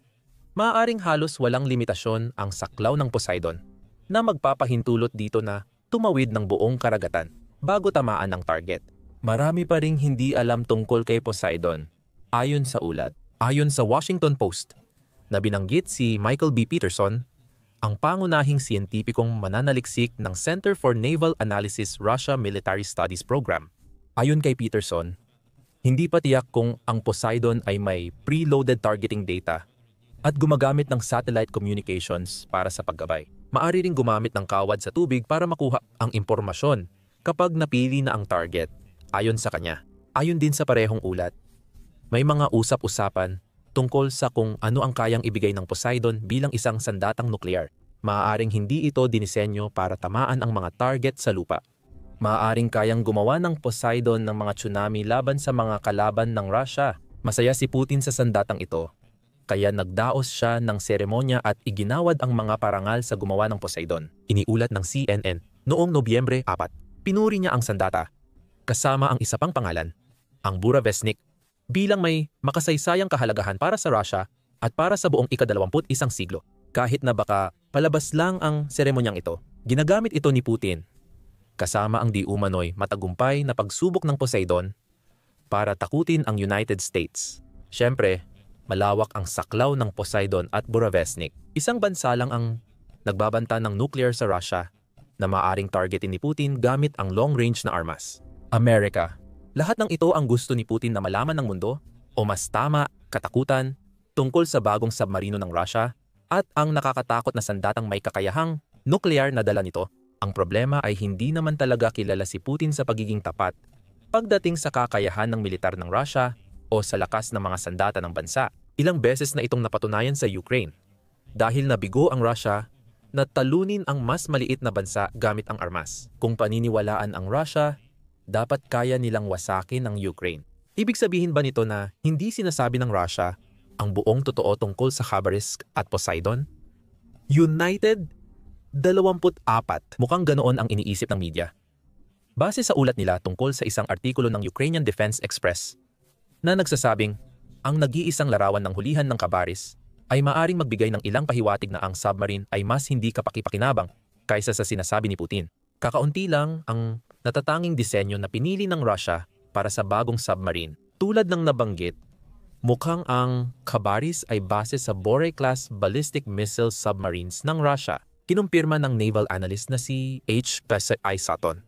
maaaring halos walang limitasyon ang saklaw ng Poseidon na magpapahintulot dito na tumawid ng buong karagatan bago tamaan ng target. Marami pa ring hindi alam tungkol kay Poseidon, ayon sa ulat. Ayon sa Washington Post, na binanggit si Michael B. Peterson, ang pangunahing siyentipikong mananaliksik ng Center for Naval Analysis Russia Military Studies Program. Ayon kay Peterson, Hindi pa tiyak kung ang Poseidon ay may preloaded targeting data at gumagamit ng satellite communications para sa paggabay. Maari ring gumamit ng kawad sa tubig para makuha ang impormasyon kapag napili na ang target, ayon sa kanya. Ayon din sa parehong ulat, may mga usap-usapan tungkol sa kung ano ang kayang ibigay ng Poseidon bilang isang sandatang nuklear. Maaaring hindi ito dinisenyo para tamaan ang mga target sa lupa. Maaaring kayang gumawa ng Poseidon ng mga tsunami laban sa mga kalaban ng Russia. Masaya si Putin sa sandatang ito, kaya nagdaos siya ng seremonya at iginawad ang mga parangal sa gumawa ng Poseidon. Iniulat ng CNN noong Nobyembre 4. Pinuri niya ang sandata, kasama ang isa pang pangalan, ang Burevestnik, bilang may makasaysayang kahalagahan para sa Russia at para sa buong ika-21 siglo. Kahit na baka palabas lang ang seremonyang ito, ginagamit ito ni Putin, kasama ang di umano'y matagumpay na pagsubok ng Poseidon para takutin ang United States. Siyempre, malawak ang saklaw ng Poseidon at Burevestnik. Isang bansa lang ang nagbabanta ng nuclear sa Russia na maaring targetin ni Putin gamit ang long-range na armas. Amerika. Lahat ng ito ang gusto ni Putin na malaman ng mundo, o mas tama, katakutan, tungkol sa bagong submarino ng Russia at ang nakakatakot na sandatang may kakayahang nuclear na dala nito. Ang problema ay hindi naman talaga kilala si Putin sa pagiging tapat pagdating sa kakayahan ng militar ng Russia o sa lakas ng mga sandata ng bansa. Ilang beses na itong napatunayan sa Ukraine dahil nabigo ang Russia na talunin ang mas maliit na bansa gamit ang armas. Kung paniniwalaan ang Russia, dapat kaya nilang wasakin ang Ukraine. Ibig sabihin ba nito na hindi sinasabi ng Russia ang buong totoo tungkol sa Khabarovsk at Poseidon? United 24. Mukhang ganoon ang iniisip ng media. Base sa ulat nila tungkol sa isang artikulo ng Ukrainian Defense Express na nagsasabing ang nag-iisang larawan ng hulihan ng Khabarovsk ay maaring magbigay ng ilang pahiwatig na ang submarine ay mas hindi kapakipakinabang kaysa sa sinasabi ni Putin. Kakaunti lang ang natatanging disenyo na pinili ng Russia para sa bagong submarine. Tulad ng nabanggit, mukhang ang Khabarovsk ay base sa Bore-class ballistic missile submarines ng Russia. Kinumpirma ng naval analyst na si H. P.I. Sutton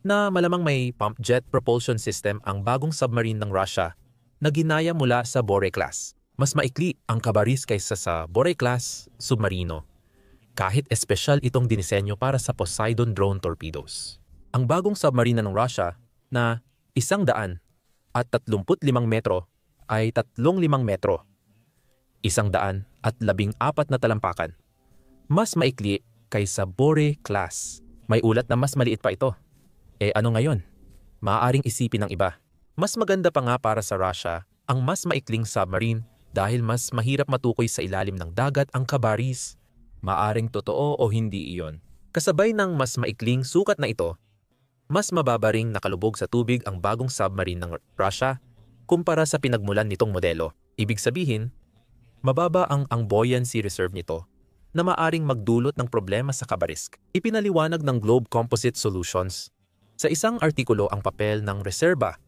na malamang may pump jet propulsion system ang bagong submarine ng Russia na ginaya mula sa Bore-class. Mas maikli ang Khabarovsk kaysa sa Bore-class submarino, kahit espesyal itong dinisenyo para sa Poseidon drone torpedoes. Ang bagong submarina ng Russia na 135 metro ay 35 metro, 114 na talampakan. Mas maikli kaysa Bore-class. May ulat na mas maliit pa ito. Ano ngayon? Maaaring isipin ng iba. Mas maganda pa nga para sa Russia ang mas maikling submarine dahil mas mahirap matukoy sa ilalim ng dagat ang Khabarovsk. Maaring totoo o hindi iyon. Kasabay ng mas maikling sukat na ito, mas mababa ring nakalubog sa tubig ang bagong submarine ng Russia kumpara sa pinagmulan nitong modelo. Ibig sabihin, mababa ang buoyancy reserve nito na maaring magdulot ng problema sa Khabarovsk. Ipinaliwanag ng Globe Composite Solutions sa isang artikulo ang papel ng reserba,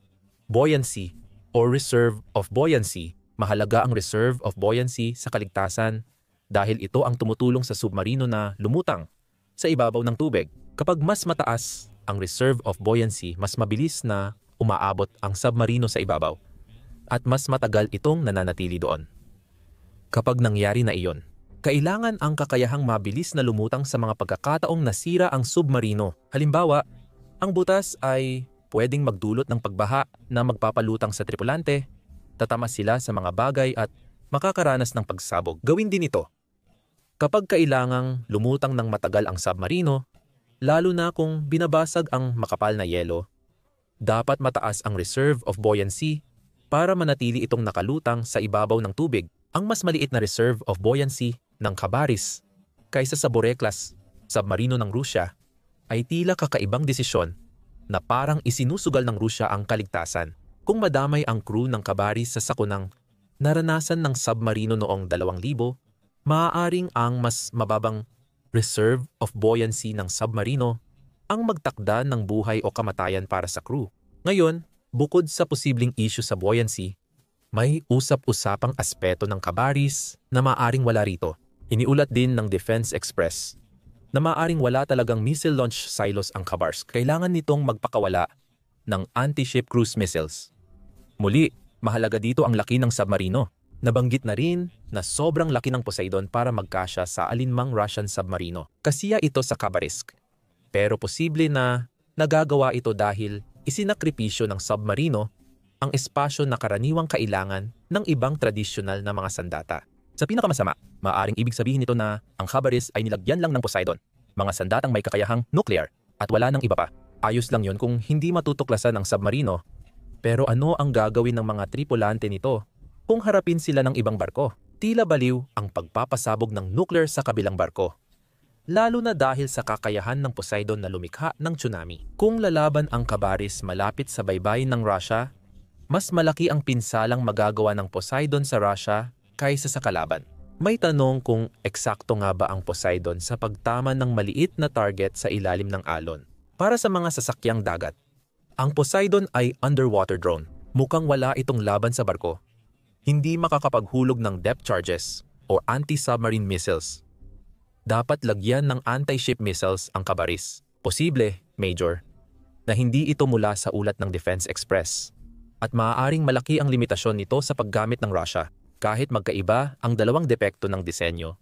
buoyancy, or reserve of buoyancy. Mahalaga ang reserve of buoyancy sa kaligtasan dahil ito ang tumutulong sa submarino na lumutang sa ibabaw ng tubig. Kapag mas mataas ang reserve of buoyancy, mas mabilis na umaabot ang submarino sa ibabaw at mas matagal itong nananatili doon. Kapag nangyari na iyon, kailangan ang kakayahang mabilis na lumutang sa mga pagkakataong nasira ang submarino. Halimbawa, ang butas ay pwedeng magdulot ng pagbaha na magpapalutang sa tripulante, tatamas sila sa mga bagay at makakaranas ng pagsabog. Gawin din ito kapag kailangang lumutang ng matagal ang submarino, lalo na kung binabasag ang makapal na yelo. Dapat mataas ang reserve of buoyancy para manatili itong nakalutang sa ibabaw ng tubig. Ang mas maliit na reserve of buoyancy ng Khabarovsk kaysa sa Bore-class submarino ng Russia ay tila kakaibang desisyon na parang isinusugal ng Russia ang kaligtasan. Kung madamay ang crew ng Khabarovsk sa sakunang naranasan ng submarino noong 2000, maaaring ang mas mababang reserve of buoyancy ng submarino ang magtakda ng buhay o kamatayan para sa crew. Ngayon, bukod sa posibleng issue sa buoyancy, may usap-usapang aspeto ng Khabarovsk na maaaring wala rito. Iniulat din ng Defense Express na maaaring wala talagang missile launch silos ang Khabarovsk. Kailangan nitong magpakawala ng anti-ship cruise missiles Muli, mahalaga dito ang laki ng submarino. Nabanggit na rin na sobrang laki ng Poseidon para magkasya sa alinmang Russian submarino. Kasiya ito sa Khabarovsk. Pero posible na nagagawa ito dahil isinakripisyo ng submarino ang espasyo na karaniwang kailangan ng ibang tradisyonal na mga sandata. Sa pinakamasama, maaaring ibig sabihin nito na ang Khabarovsk ay nilagyan lang ng Poseidon, mga sandatang may kakayahang nuclear, at wala nang iba pa. Ayos lang yon kung hindi matutuklasan ng submarino. Pero ano ang gagawin ng mga tripulante nito kung harapin sila ng ibang barko? Tila baliw ang pagpapasabog ng nuclear sa kabilang barko. Lalo na dahil sa kakayahan ng Poseidon na lumikha ng tsunami. Kung lalaban ang Khabarovsk malapit sa baybayin ng Russia, mas malaki ang pinsalang magagawa ng Poseidon sa Russia kaysa sa kalaban. May tanong kung eksakto nga ba ang Poseidon sa pagtama ng maliit na target sa ilalim ng alon. Para sa mga sasakyang dagat, ang Poseidon ay underwater drone. Mukhang wala itong laban sa barko. Hindi makakapaghulog ng depth charges o anti-submarine missiles. Dapat lagyan ng anti-ship missiles ang Khabarovsk. Posible, Major, na hindi ito mula sa ulat ng Defense Express. At maaaring malaki ang limitasyon nito sa paggamit ng Russia. Kahit magkaiba ang dalawang depekto ng disenyo,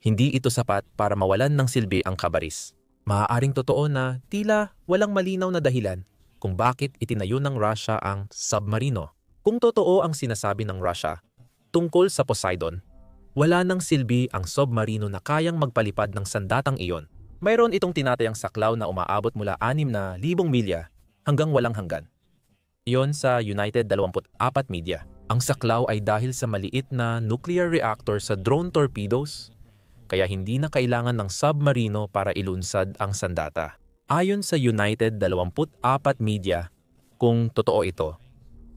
hindi ito sapat para mawalan ng silbi ang Khabarovsk. Maaaring totoo na tila walang malinaw na dahilan kung bakit itinayo ng Russia ang submarino. Kung totoo ang sinasabi ng Russia tungkol sa Poseidon, wala nang silbi ang submarino na kayang magpalipad ng sandatang iyon. Mayroon itong tinatayang saklaw na umaabot mula 6,000 milya hanggang walang hanggan. Iyon sa United 24 Media. Ang saklaw ay dahil sa maliit na nuclear reactor sa drone torpedoes, kaya hindi na kailangan ng submarino para ilunsad ang sandata. Ayon sa United 24 Media, kung totoo ito,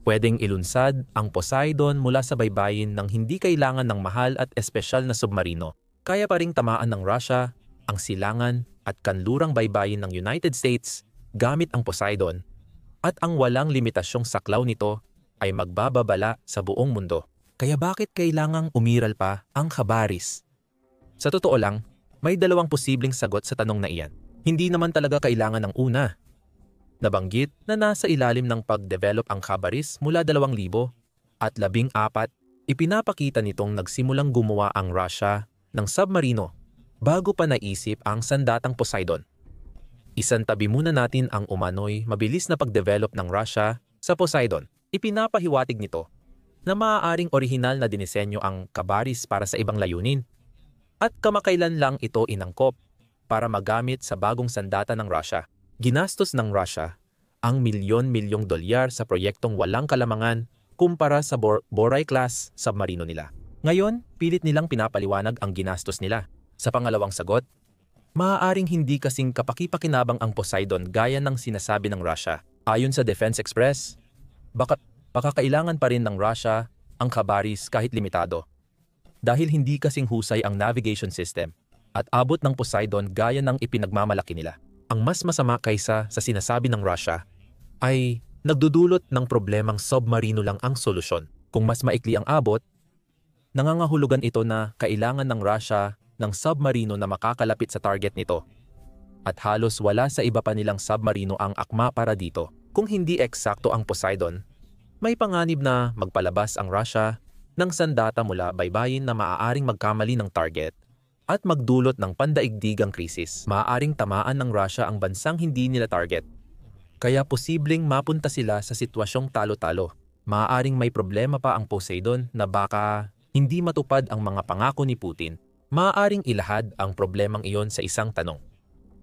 pwedeng ilunsad ang Poseidon mula sa baybayin ng hindi kailangan ng mahal at espesyal na submarino. Kaya pa ring tamaan ng Russia ang silangan at kanlurang baybayin ng United States gamit ang Poseidon, at ang walang limitasyong saklaw nito ay magbababala sa buong mundo. Kaya bakit kailangang umiral pa ang Khabarovsk? Sa totoo lang, may dalawang posibleng sagot sa tanong na iyan. Hindi naman talaga kailangan ng una. Nabanggit na nasa ilalim ng pag-develop ang Khabarovsk mula 2014, ipinapakita nitong nagsimulang gumawa ang Russia ng submarino bago pa naisip ang sandatang Poseidon. Isantabi muna natin ang umano'y mabilis na pag-develop ng Russia sa Poseidon. Ipinapahiwatig nito na maaaring orihinal na dinisenyo ang Khabarovsk para sa ibang layunin at kamakailan lang ito inangkop para magamit sa bagong sandata ng Russia. Ginastos ng Russia ang milyon-milyong dolyar sa proyektong walang kalamangan kumpara sa Boray-class submarino nila. Ngayon, pilit nilang pinapaliwanag ang ginastos nila. Sa pangalawang sagot, maaaring hindi kasing kapaki-pakinabang ang Poseidon gaya ng sinasabi ng Russia. Ayon sa Defense Express, baka kailangan pa rin ng Russia ang Khabarovsk kahit limitado. Dahil hindi kasing husay ang navigation system at abot ng Poseidon gaya ng ipinagmamalaki nila. Ang mas masama kaysa sa sinasabi ng Russia ay nagdudulot ng problemang submarino lang ang solusyon. Kung mas maikli ang abot, nangangahulugan ito na kailangan ng Russia ng submarino na makakalapit sa target nito. At halos wala sa iba pa nilang submarino ang akma para dito. Kung hindi eksakto ang Poseidon, may panganib na magpalabas ang Russia ng sandata mula baybayin na maaaring magkamali ng target at magdulot ng pandaigdigang krisis. Maaaring tamaan ng Russia ang bansang hindi nila target. Kaya posibleng mapunta sila sa sitwasyong talo-talo. Maaaring may problema pa ang Poseidon na baka hindi matupad ang mga pangako ni Putin. Maaaring ilahad ang problemang iyon sa isang tanong.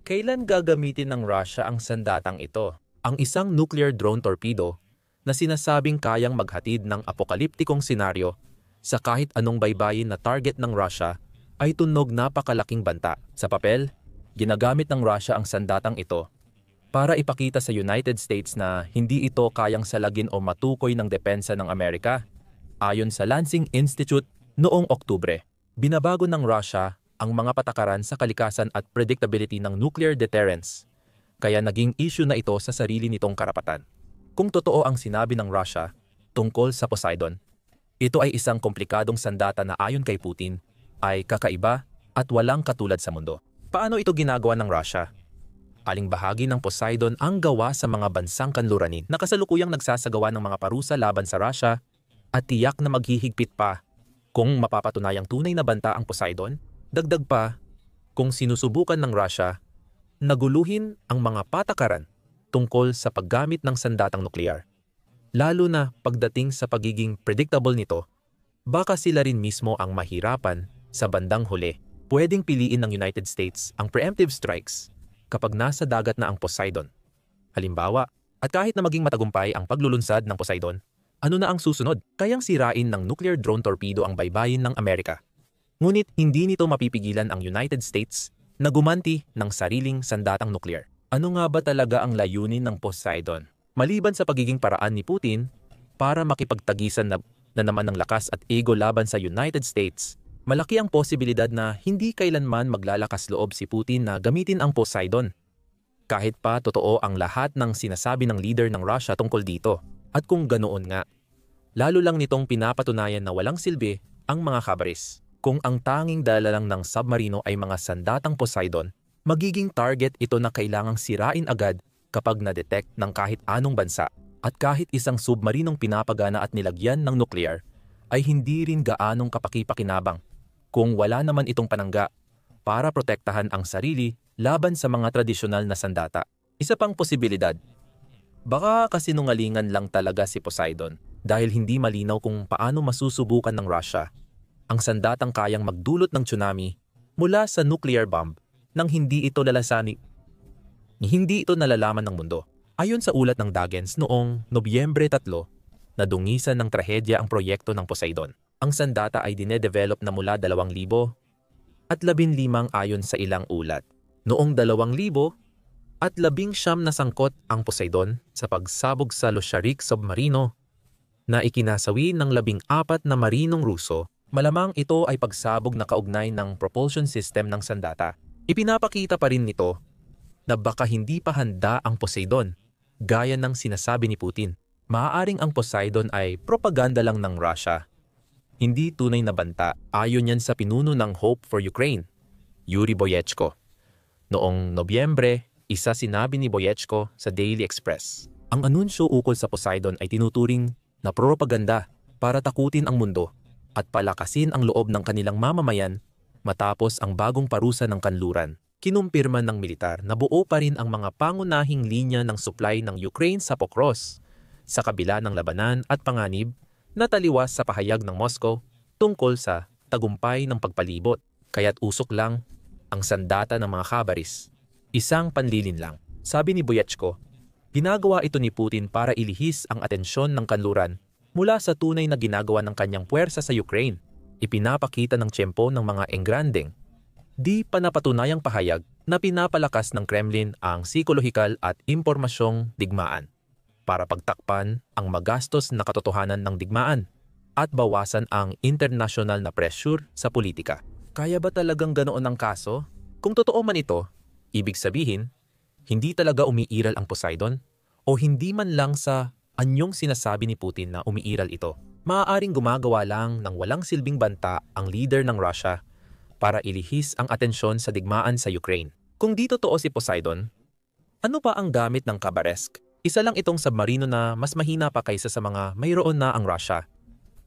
Kailan gagamitin ng Russia ang sandatang ito? Ang isang nuclear drone torpedo na sinasabing kayang maghatid ng apokaliptikong senaryo sa kahit anong baybayin na target ng Russia ay tunog napakalaking banta. Sa papel, ginagamit ng Russia ang sandatang ito para ipakita sa United States na hindi ito kayang salagin o matukoy ng depensa ng Amerika. Ayon sa Lansing Institute noong Oktubre, binabago ng Russia ang mga patakaran sa kalikasan at predictability ng nuclear deterrence, kaya naging issue na ito sa sarili nitong karapatan. Kung totoo ang sinabi ng Russia tungkol sa Poseidon, ito ay isang komplikadong sandata na ayon kay Putin ay kakaiba at walang katulad sa mundo. Paano ito ginagawa ng Russia? Aling bahagi ng Poseidon ang gawa sa mga bansang kanluranin na kasalukuyang nagsasagawa ng mga parusa laban sa Russia at tiyak na maghihigpit pa kung mapapatunayang tunay na banta ang Poseidon. Dagdag pa, kung sinusubukan ng Russia na guluhin ang mga patakaran tungkol sa paggamit ng sandatang nuklear. Lalo na pagdating sa pagiging predictable nito, baka sila rin mismo ang mahirapan sa bandang huli. Pwedeng piliin ng United States ang preemptive strikes kapag nasa dagat na ang Poseidon. Halimbawa, at kahit na maging matagumpay ang paglulunsad ng Poseidon, ano na ang susunod? Kayang sirain ng nuclear drone torpedo ang baybayin ng Amerika. Ngunit hindi nito mapipigilan ang United States na gumanti ng sariling sandatang nuklear. Ano nga ba talaga ang layunin ng Poseidon? Maliban sa pagiging paraan ni Putin para makipagtagisan na naman ng lakas at ego laban sa United States, malaki ang posibilidad na hindi kailanman maglalakas loob si Putin na gamitin ang Poseidon. Kahit pa totoo ang lahat ng sinasabi ng leader ng Russia tungkol dito. At kung ganoon nga, lalo lang nitong pinapatunayan na walang silbi ang mga kabaris. Kung ang tanging dala lang ng submarino ay mga sandatang Poseidon, magiging target ito na kailangang sirain agad kapag na-detect ng kahit anong bansa. At kahit isang submarinong pinapagana at nilagyan ng nuklear, ay hindi rin gaanong kapakipakinabang kung wala naman itong panangga para protektahan ang sarili laban sa mga tradisyonal na sandata. Isa pang posibilidad, baka kasinungalingan lang talaga si Poseidon dahil hindi malinaw kung paano masusubukan ng Russia ang sandatang kayang magdulot ng tsunami mula sa nuclear bomb nang hindi ito nalalaman ng mundo. Ayon sa ulat ng Dagens noong Nobyembre 3, nadungisan ng trahedya ang proyekto ng Poseidon. Ang sandata ay dinedevelop na mula 2,000 at 15 ayon sa ilang ulat. Noong 2,000 at 19 na sangkot ang Poseidon sa pagsabog sa Losharik submarino na ikinasawi ng 14 na marinong Ruso. Malamang ito ay pagsabog na kaugnay ng propulsion system ng sandata. Ipinapakita pa rin nito na baka hindi pa handa ang Poseidon, gaya ng sinasabi ni Putin. Maaaring ang Poseidon ay propaganda lang ng Russia, hindi tunay na banta. Ayon yan sa pinuno ng Hope for Ukraine, Yuri Boyechko. Noong Nobyembre, sinabi ni Boyechko sa Daily Express, ang anunsyo ukol sa Poseidon ay tinuturing na propaganda para takutin ang mundo at palakasin ang loob ng kanilang mamamayan matapos ang bagong parusa ng kanluran. Kinumpirma ng militar na buo pa rin ang mga pangunahing linya ng supply ng Ukraine sa Pokros, sa kabila ng labanan at panganib na taliwas sa pahayag ng Moscow tungkol sa tagumpay ng pagpalibot. Kaya't usok lang ang sandata ng mga kabaris. Isang panlilin lang. Sabi ni Boyechko, ginagawa ito ni Putin para ilihis ang atensyon ng kanluran mula sa tunay na ginagawa ng kanyang puwersa sa Ukraine. Ipinapakita ng tiyempo ng mga engrandeng, di pa napatunayang pahayag na pinapalakas ng Kremlin ang psikolohikal at impormasyong digmaan para pagtakpan ang magastos na katotohanan ng digmaan at bawasan ang international na pressure sa politika. Kaya ba talagang ganoon ang kaso? Kung totoo man ito, ibig sabihin, hindi talaga umiiral ang Poseidon o hindi man lang sa anyong sinasabi ni Putin na umiiral ito. Maaaring gumagawa lang ng walang silbing banta ang leader ng Russia para ilihis ang atensyon sa digmaan sa Ukraine. Kung di totoo si Poseidon, ano pa ang gamit ng Khabarovsk? Isa lang itong submarino na mas mahina pa kaysa sa mga mayroon na ang Russia.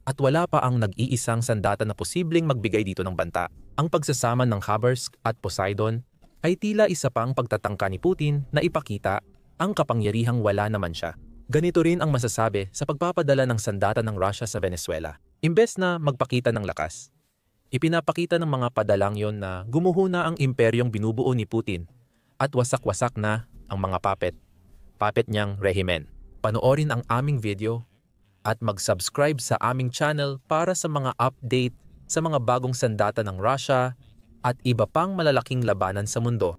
At wala pa ang nag-iisang sandata na posibleng magbigay dito ng banta. Ang pagsasama ng Khabarovsk at Poseidon ay tila isa pang pagtatangka ni Putin na ipakita ang kapangyarihang wala naman siya. Ganito rin ang masasabi sa pagpapadala ng sandata ng Russia sa Venezuela. Imbes na magpakita ng lakas, ipinapakita ng mga padalang yon na gumuho na ang imperyong binubuo ni Putin at wasak-wasak na ang mga puppet niyang rehimen. Panoorin ang aming video at mag-subscribe sa aming channel para sa mga update sa mga bagong sandata ng Russia at iba pang malalaking labanan sa mundo.